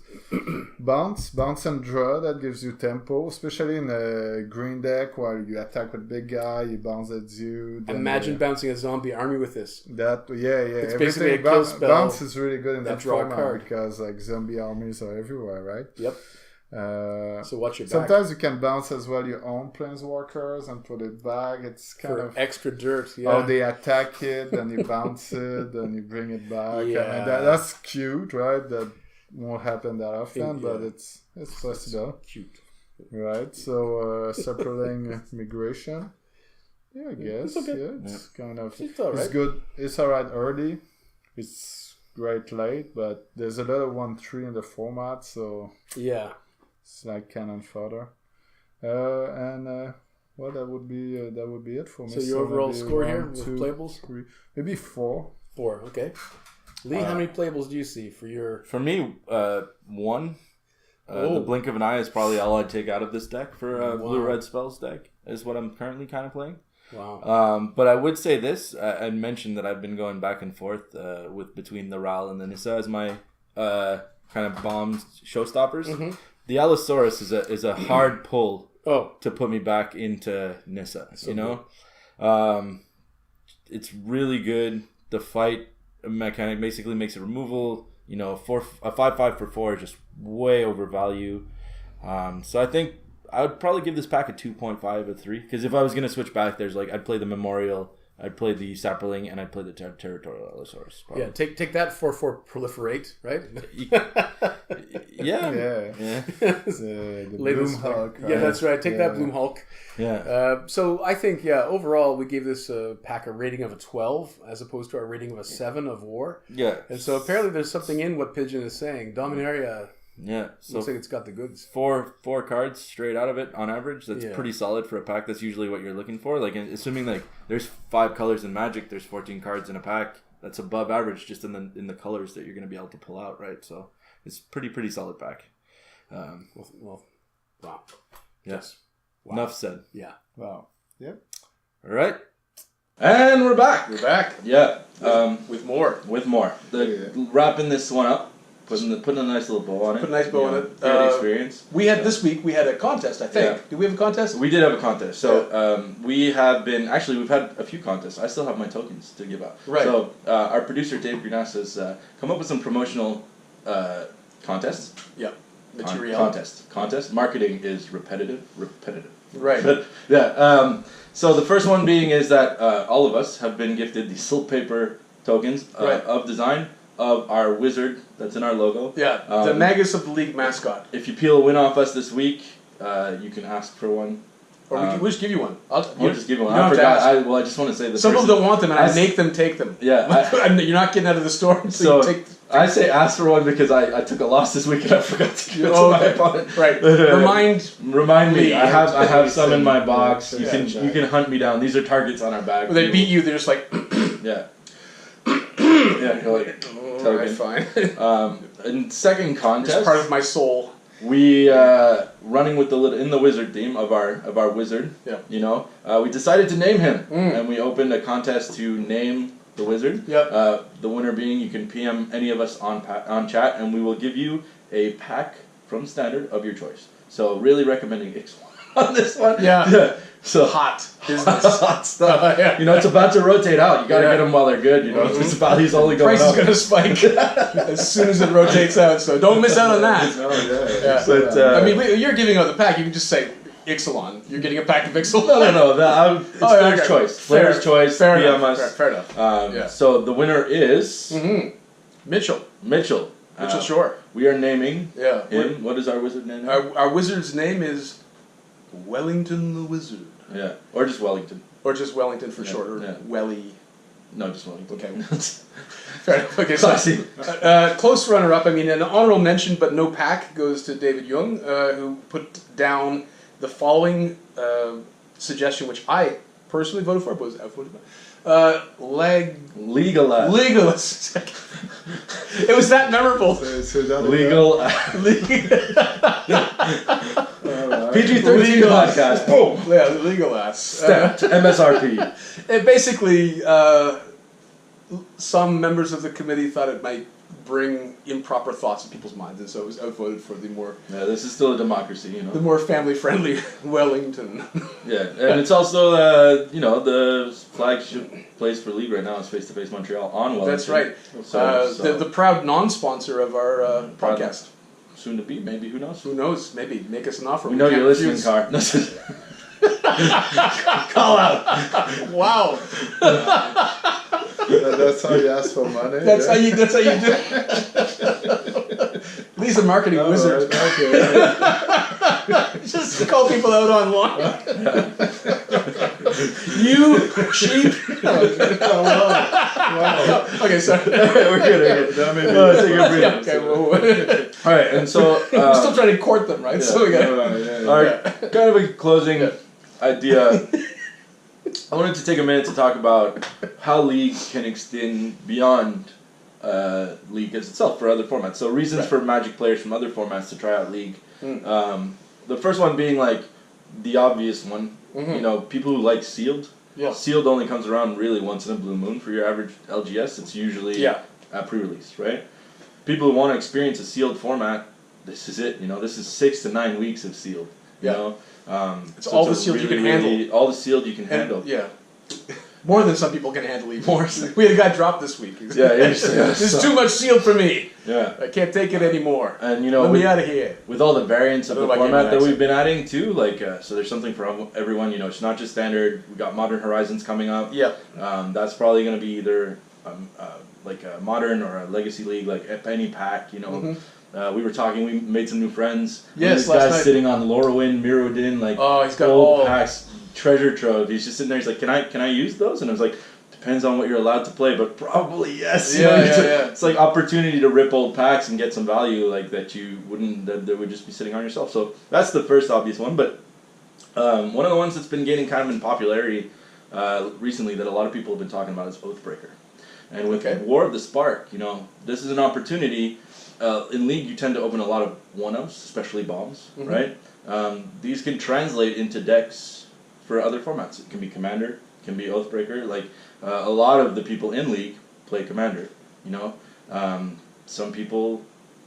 Bounce and draw, that gives you tempo, especially in a green deck while you attack with big guy, he bounces you. Then Imagine bouncing a zombie army with this. that. It's basically a kill spell Bounce is really good in that draw a format card. because like zombie armies are everywhere, right? Yep. So watch your back. Sometimes you can bounce as well your own planeswalkers and put it back. It's kind for of extra dirt. Yeah. how they attack it, then you bounce it, then you bring it back. Yeah. I mean, that's cute, right? That won't happen that often, but it's possible. Cute. Right, so Separating Migration. Yeah, I guess. It's okay. Yeah, it's kind of... It's all right. It's good. It's alright early. It's great late, but there's a lot of 1-3 in the format, so... Yeah. It's like cannon fodder. Well, that would be it for me. So your overall maybe score here 1, with 2, playables? 3, maybe 4. 4, okay. Lee, how many playables do you see for your... For me, 1. The blink of an eye is probably all I'd take out of this deck for a blue-red spells deck, is what I'm currently kind of playing. Wow. But I would say this, I mentioned that I've been going back and forth between the Ral and the Nissa as my kind of bomb showstoppers. Mm-hmm. The Allosaurus is a hard pull Oh. to put me back into Nissa, So you know? It's really good. The fight mechanic basically makes it removal. You know, a 5/5 for 4 is just way over value. So I think I would probably give this pack a 2.5 or 3. Because if I was going to switch back, there's like, I'd play the Memorial, I'd play the Sapperling, and I'd play the Territorial Allosaurus. Probably. Yeah, take that 4/4 Proliferate, right? Yeah. The Bloom Hulk. Yeah, that's right. Take that Bloom Hulk. Yeah. So I think, overall we gave this pack a rating of a 12 as opposed to our rating of a 7 of War. Yeah. And so apparently there's something in what Pigeon is saying. Dominaria Yeah. So looks like it's got the goods. four cards straight out of it on average. That's Yeah. pretty solid for a pack. That's usually what you're looking for. Like, assuming like there's 5 colors in Magic, there's 14 cards in a pack. That's above average just in the colors that you're going to be able to pull out, right? So it's pretty solid pack. Well, wow. Yes. Wow. Enough said. Yeah. Wow. Yep. All right. And we're back. We're back. Yeah. With more. With more. Wrapping this one up. Putting a nice little bow on it. Put a nice bow on it. Great experience. This week we had a contest, I think. Yeah. Did we have a contest? We did have a contest. So we've had a few contests. I still have my tokens to give out. Right. So our producer Dave Grenas has come up with some promotional contests. Yeah. Material. Contest. Marketing is repetitive. Right. But, yeah. So the first one being is that all of us have been gifted the silk paper tokens of design of our wizard that's in our logo. Yeah, the Magus of the League mascot. If you peel a win off us this week, you can ask for one. Or we'll just give you one. We'll just give you one. I forgot. I just want to say this. Some people don't want them, and I make them take them. Yeah. You're not getting out of the store, so you take... I say ask for one because I took a loss this week and I forgot to give it to my opponent. Right. Remind me. I have some in my box. Yeah, You can hunt me down. These are targets on our back. When they beat you, they're just like... Yeah. Yeah, you're like... Alright, fine. And second contest... It's part of my soul. We running with in the wizard theme of our wizard. Yeah. You know, we decided to name him, and we opened a contest to name the wizard. Yep. The winner being you can PM any of us on chat, and we will give you a pack from Standard of your choice. So really recommending Ixalan on this one. Yeah. So hot business. Hot stuff. Yeah. You know, it's about to rotate out. You got to get them while they're good. You know, it's about he's only going Price is up. going to spike as soon as it rotates out. So don't miss out on that. Yeah. But, I mean, you're giving out the pack. You can just say Ixalan. You're getting a pack of Ixalan. No. It's player's choice. Player's choice. Fair PM enough. us. Fair enough. So the winner is Mitchell. Mitchell Shore. We are naming him. What is our wizard name? Our wizard's name is Wellington the Wizard. Yeah, or just Wellington. Or just Wellington for short, or Welly. No, just Wellington. Okay. Fair enough. Okay, so, close runner-up, I mean, an honorable mention, but no pack, goes to David Jung, who put down the following suggestion, which I personally voted for, but was outvoted by. Legolas. It was that memorable. Legal. PG-13 podcast. Boom. Yeah, Legolas. Step to MSRP. It basically, some members of the committee thought it might bring improper thoughts in people's minds, and so it was outvoted for the more... Yeah, this is still a democracy, you know. The more family-friendly Wellington. Yeah, and it's also, the flagship place for League right now is Face-to-Face Montreal on Wellington. That's right. So. The proud non-sponsor of our podcast. soon to be. Maybe, who knows? Who knows? Maybe make us an offer. We know you're listening, Car. Call out! Wow. That's how you ask for money. That's how you do it. He's a marketing wizard. Right, okay. Just call people out online. You cheap. Wow. Okay, sorry. We're good. That may be Take a break. Okay, All right, and so we're still trying to court them, right? yeah. So we got. All right, kind of a closing idea. I wanted to take a minute to talk about how League can extend beyond League as itself for other formats. So reasons for Magic players from other formats to try out League. The first one being like the obvious one. You know, people who like sealed. Yeah. Sealed only comes around really once in a blue moon for your average LGS. It's usually pre-release, right? People who want to experience a sealed format, this is it. You know, this is 6 to 9 weeks of sealed. You know, it's all the sealed you can handle. All the sealed you can handle. Yeah. More than some people can handle even more. We had a guy drop this week. Yeah, There's too much sealed for me. Yeah. I can't take it anymore. And you know, let me out of here. With all the variants of the format that we've been adding too, like so there's something for everyone. You know, it's not just standard. We got Modern Horizons coming up. Yeah. That's probably going to be either like a Modern or a Legacy League, like any pack. You know. We were talking. We made some new friends. Yes, this guy's sitting on Lorwyn, Mirrodin, like he's got old packs, treasure trove. He's just sitting there. He's like, "Can I use those?" And I was like, "Depends on what you're allowed to play, but probably yes." Yeah. It's like opportunity to rip old packs and get some value like that you wouldn't. That would just be sitting on yourself. So that's the first obvious one. But one of the ones that's been gaining kind of in popularity recently that a lot of people have been talking about is Oathbreaker. And with War of the Spark, you know, this is an opportunity. In League, you tend to open a lot of one-ups, especially bombs, right? These can translate into decks for other formats. It can be Commander, it can be Oathbreaker. Like, a lot of the people in League play Commander, you know? Some people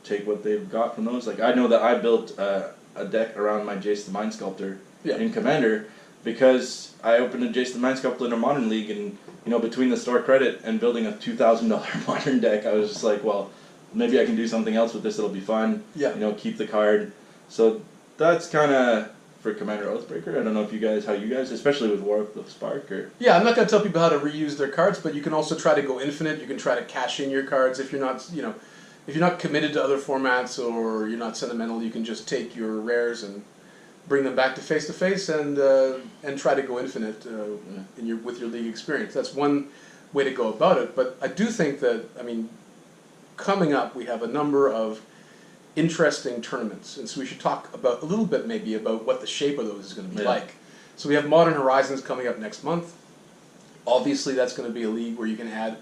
take what they've got from those. Like, I know that I built a deck around my Jace the Mind Sculptor in Commander because I opened a Jace the Mind Sculptor in a Modern League, and, you know, between the store credit and building a $2,000 Modern deck, I was just like, well, maybe I can do something else with this that'll be fun. Yeah. You know, keep the card. So that's kind of for Commander Oathbreaker. I don't know if you guys, especially with War of the Spark, or... Yeah, I'm not going to tell people how to reuse their cards, but you can also try to go infinite. You can try to cash in your cards if you're not, you know, if you're not committed to other formats or you're not sentimental. You can just take your rares and bring them back to face and try to go infinite with your League experience. That's one way to go about it. But I do think that, I mean, coming up, we have a number of interesting tournaments, and so we should talk about a little bit maybe about what the shape of those is going to be like. So we have Modern Horizons coming up next month. Obviously, that's going to be a league where you can add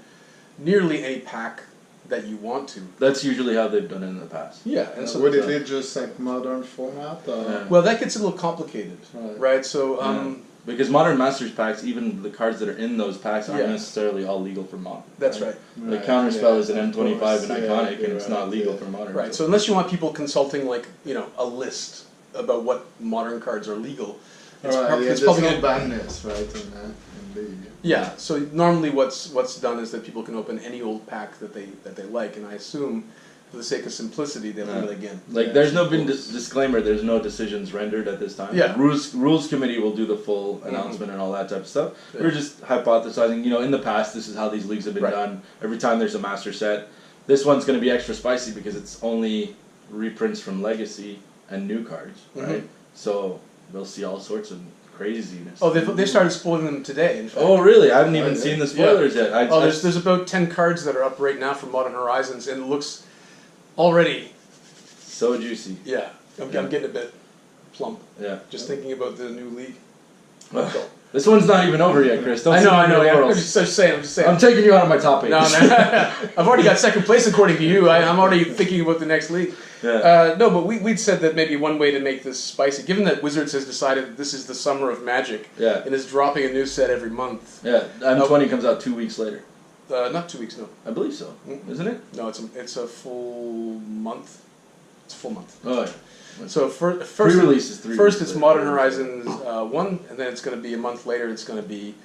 nearly any pack that you want to. That's usually how they've done it in the past. Yeah, and so would it be just like Modern format? Well, that gets a little complicated, right? So. Because Modern Masters packs, even the cards that are in those packs aren't necessarily all legal for Modern. That's right. The Counterspell is an M25 and Iconic, and it's not legal for Modern. Right, so unless you want people consulting, like, you know, a list about what Modern cards are legal, it's probably no banners, right, in League. Yeah, so normally what's done is that people can open any old pack that they like, and I assume, for the sake of simplicity, they'll do it again. Like, there's no disclaimer, there's no decisions rendered at this time. Yeah. Rules committee will do the full announcement and all that type of stuff. Yeah. We're just hypothesizing, you know, in the past, this is how these leagues have been done. Every time there's a master set. This one's going to be extra spicy because it's only reprints from Legacy and new cards, right? So, we'll see all sorts of craziness. Oh, they started spoiling them today, in fact. Oh, really? I haven't even seen the spoilers yet. There's about 10 cards that are up right now for Modern Horizons, and it looks... already so juicy. Yeah, I'm getting a bit plump. Yeah, just thinking about the new league. This one's not even over yet, Chris. I know. Yeah. I'm just saying. I'm taking you out of my top 8. No, I've already got second place according to you. I'm already thinking about the next league. Yeah. No, but we'd said that maybe one way to make this spicy, given that Wizards has decided that this is the summer of Magic, and is dropping a new set every month. Yeah, M20 comes out 2 weeks later. Not 2 weeks, no. I believe so. Isn't it? No, it's a full month. It's a full month. Oh, yeah. So first, pre-release is 3 First, it's Modern Horizons 1, and then it's going to be a month later. It's going to be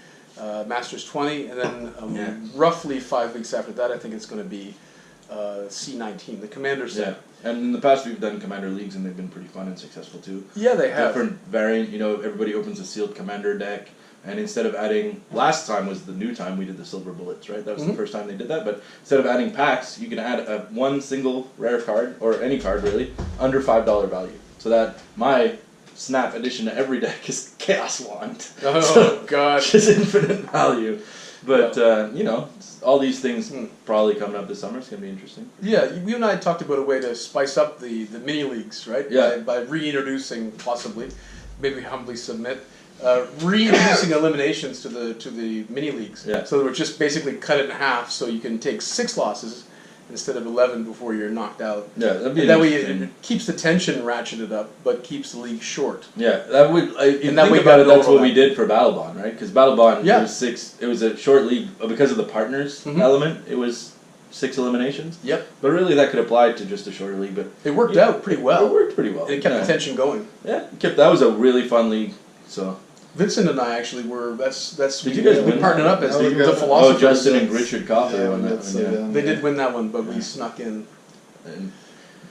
Masters 20, and then roughly 5 weeks after that, I think it's going to be C19, the Commander set. And in the past, we've done Commander Leagues, and they've been pretty fun and successful too. Yeah, they have. Different variant, everybody opens a sealed Commander deck, and instead of adding, last time was the new time we did the Silver Bullets, right? That was the first time they did that, but instead of adding packs, you can add one single rare card, or any card really, under $5 value. So that my Snap addition to every deck is Chaos Wand. Oh, God. Just infinite value. But, all these things probably coming up this summer. It's going to be interesting. Yeah, you and I talked about a way to spice up the mini leagues, right? Yeah. By reintroducing, possibly, maybe humbly submit, reintroducing eliminations to the mini leagues. Yeah. So that we're just basically cut it in half so you can take 6 losses instead of 11 before you're knocked out. Yeah, that'd be that way it keeps the tension ratcheted up, but keeps the league short. Yeah, that would. And that way that's what we did for Battle Bond, right? Because Battle Bond, Yeah. it was 6. It was a short league because of the partners element. It was 6 eliminations. Yep. But really, that could apply to just a shorter league. But It worked out pretty well. It worked pretty well. And it kept the tension going. Yeah, that was a really fun league. So. Vincent and I actually were. Did you guys win partnered up as the Oh, philosophers? Justin and Richard Coffey won that one. Yeah. They did win that one, but we snuck in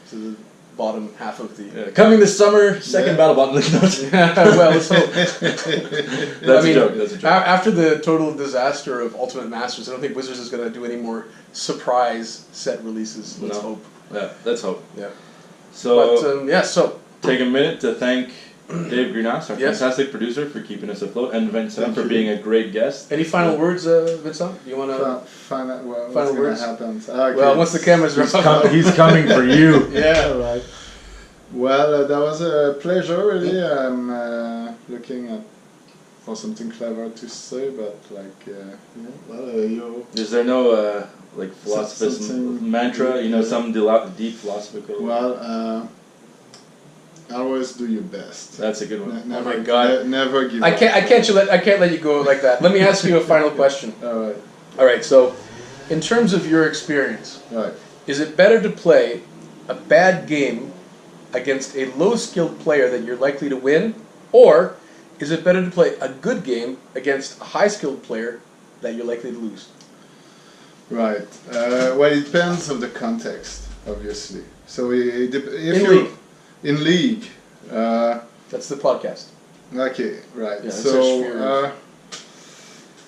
to the bottom half of the. Coming this summer, second Battle Bond league. Well, let's hope. That's a joke. That's a joke. After the total disaster of Ultimate Masters, I don't think Wizards is going to do any more surprise set releases. Let's hope. Yeah, let's hope. Yeah. So. So take a minute to thank Dave Greenhouse, our fantastic producer, for keeping us afloat, and Vincent for being a great guest. Any final words, Vincent? Do you want to final words? Okay. Well, once the cameras are off, he's coming for you. Yeah. All right. Well, that was a pleasure. Really, I'm looking for something clever to say, but Is there no philosophical mantra? Some deep philosophical. Well. Always do your best. That's a good one. Oh my God! Never give up. I can't let you go like that. Let me ask you a final question. All right. So, in terms of your experience, right, is it better to play a bad game against a low-skilled player that you're likely to win, or is it better to play a good game against a high-skilled player that you're likely to lose? Right. Well, it depends on the context, obviously. So in league. That's the podcast. Okay, right. Yeah, so,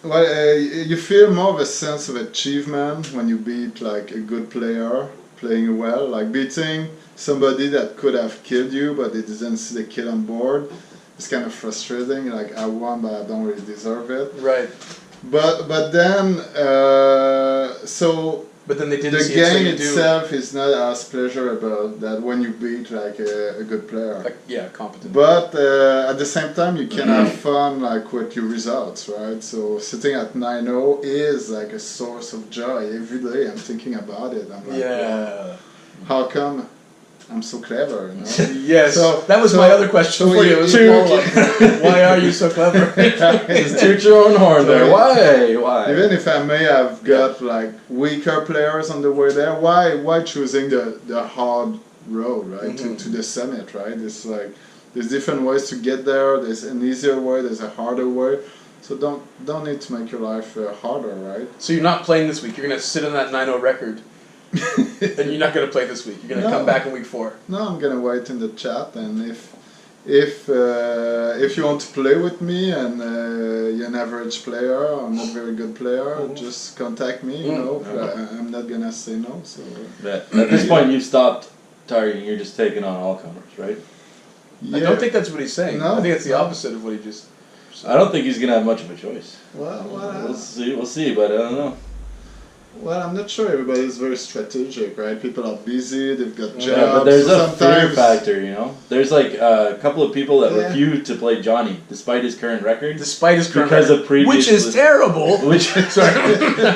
you feel more of a sense of achievement when you beat a good player playing well, like beating somebody that could have killed you, but they didn't see the kill on board. It's kind of frustrating. I won, but I don't really deserve it. Right. But then But then they didn't the see it, so game you itself is not as pleasurable that when you beat a good player. Competent. But at the same time, you can have fun with your results, right? So sitting at 9-0 is a source of joy every day. I'm thinking about it. I'm like, wow, how come I'm so clever? Yes. So, that was my other question for you. Why are you so clever? Just toot your own horn there. Why? Even if I may have got weaker players on the way there, why choosing the hard road, right? To the summit, right? It's there's different ways to get there. There's an easier way. There's a harder way. So don't need to make your life harder, right? So you're not playing this week. You're gonna sit on that 9-0 record. And you're not going to play this week. You're going to come back in week 4. No, I'm going to wait in the chat, and if you want to play with me and you're an average player, I'm not a very good player, just contact me. I'm not going to say no. So at this point, you've stopped targeting. You're just taking on all comers, right? Yeah. I don't think that's what he's saying. No, I think it's the opposite of what he just said. I don't think he's going to have much of a choice. Well, we'll see, but I don't know. Well, I'm not sure everybody's very strategic, right? People are busy, they've got jobs. Yeah, but there's a fear factor, There's a couple of people that refuse to play Johnny, despite his current record. Which is terrible.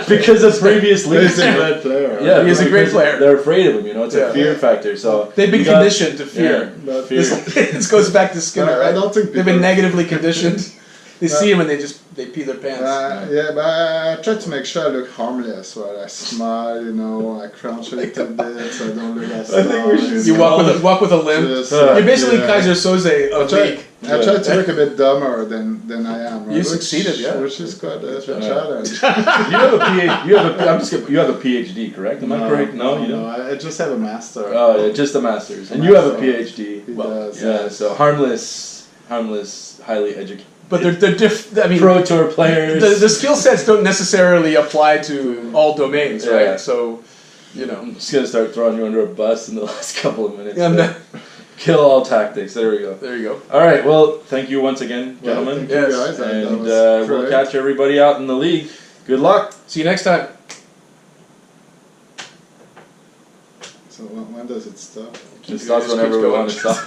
Because of previous leagues. He's a great player. Right? Yeah, he's a great player. They're afraid of him, It's a fear factor. So they've been conditioned to fear. Yeah, This goes back to Skinner, right? I don't think they've been negatively conditioned. They see him and they pee their pants. Yeah, but I try to make sure I look harmless while I smile, I crouch a little bit so I don't look as smart. You walk with a limp. You're basically Kaiser Soze of league. I try to look a bit dumber than I am. Right? You succeeded, which is quite a challenge. You have a PhD, correct? Am I correct? No, you don't. I just have a master. Oh, yeah, just a master's, and you have a PhD. He does. Yeah, so harmless, highly educated. But they're different. I mean, Pro Tour players. The skill sets don't necessarily apply to all domains, right? So, I'm just gonna start throwing you under a bus in the last couple of minutes. Yeah, kill all tactics. There we go. There you go. All right. Well, thank you once again, gentlemen. Thank you guys. And we'll catch everybody out in the league. Good luck. See you next time. So when does it stop? It stops whenever we want to stop.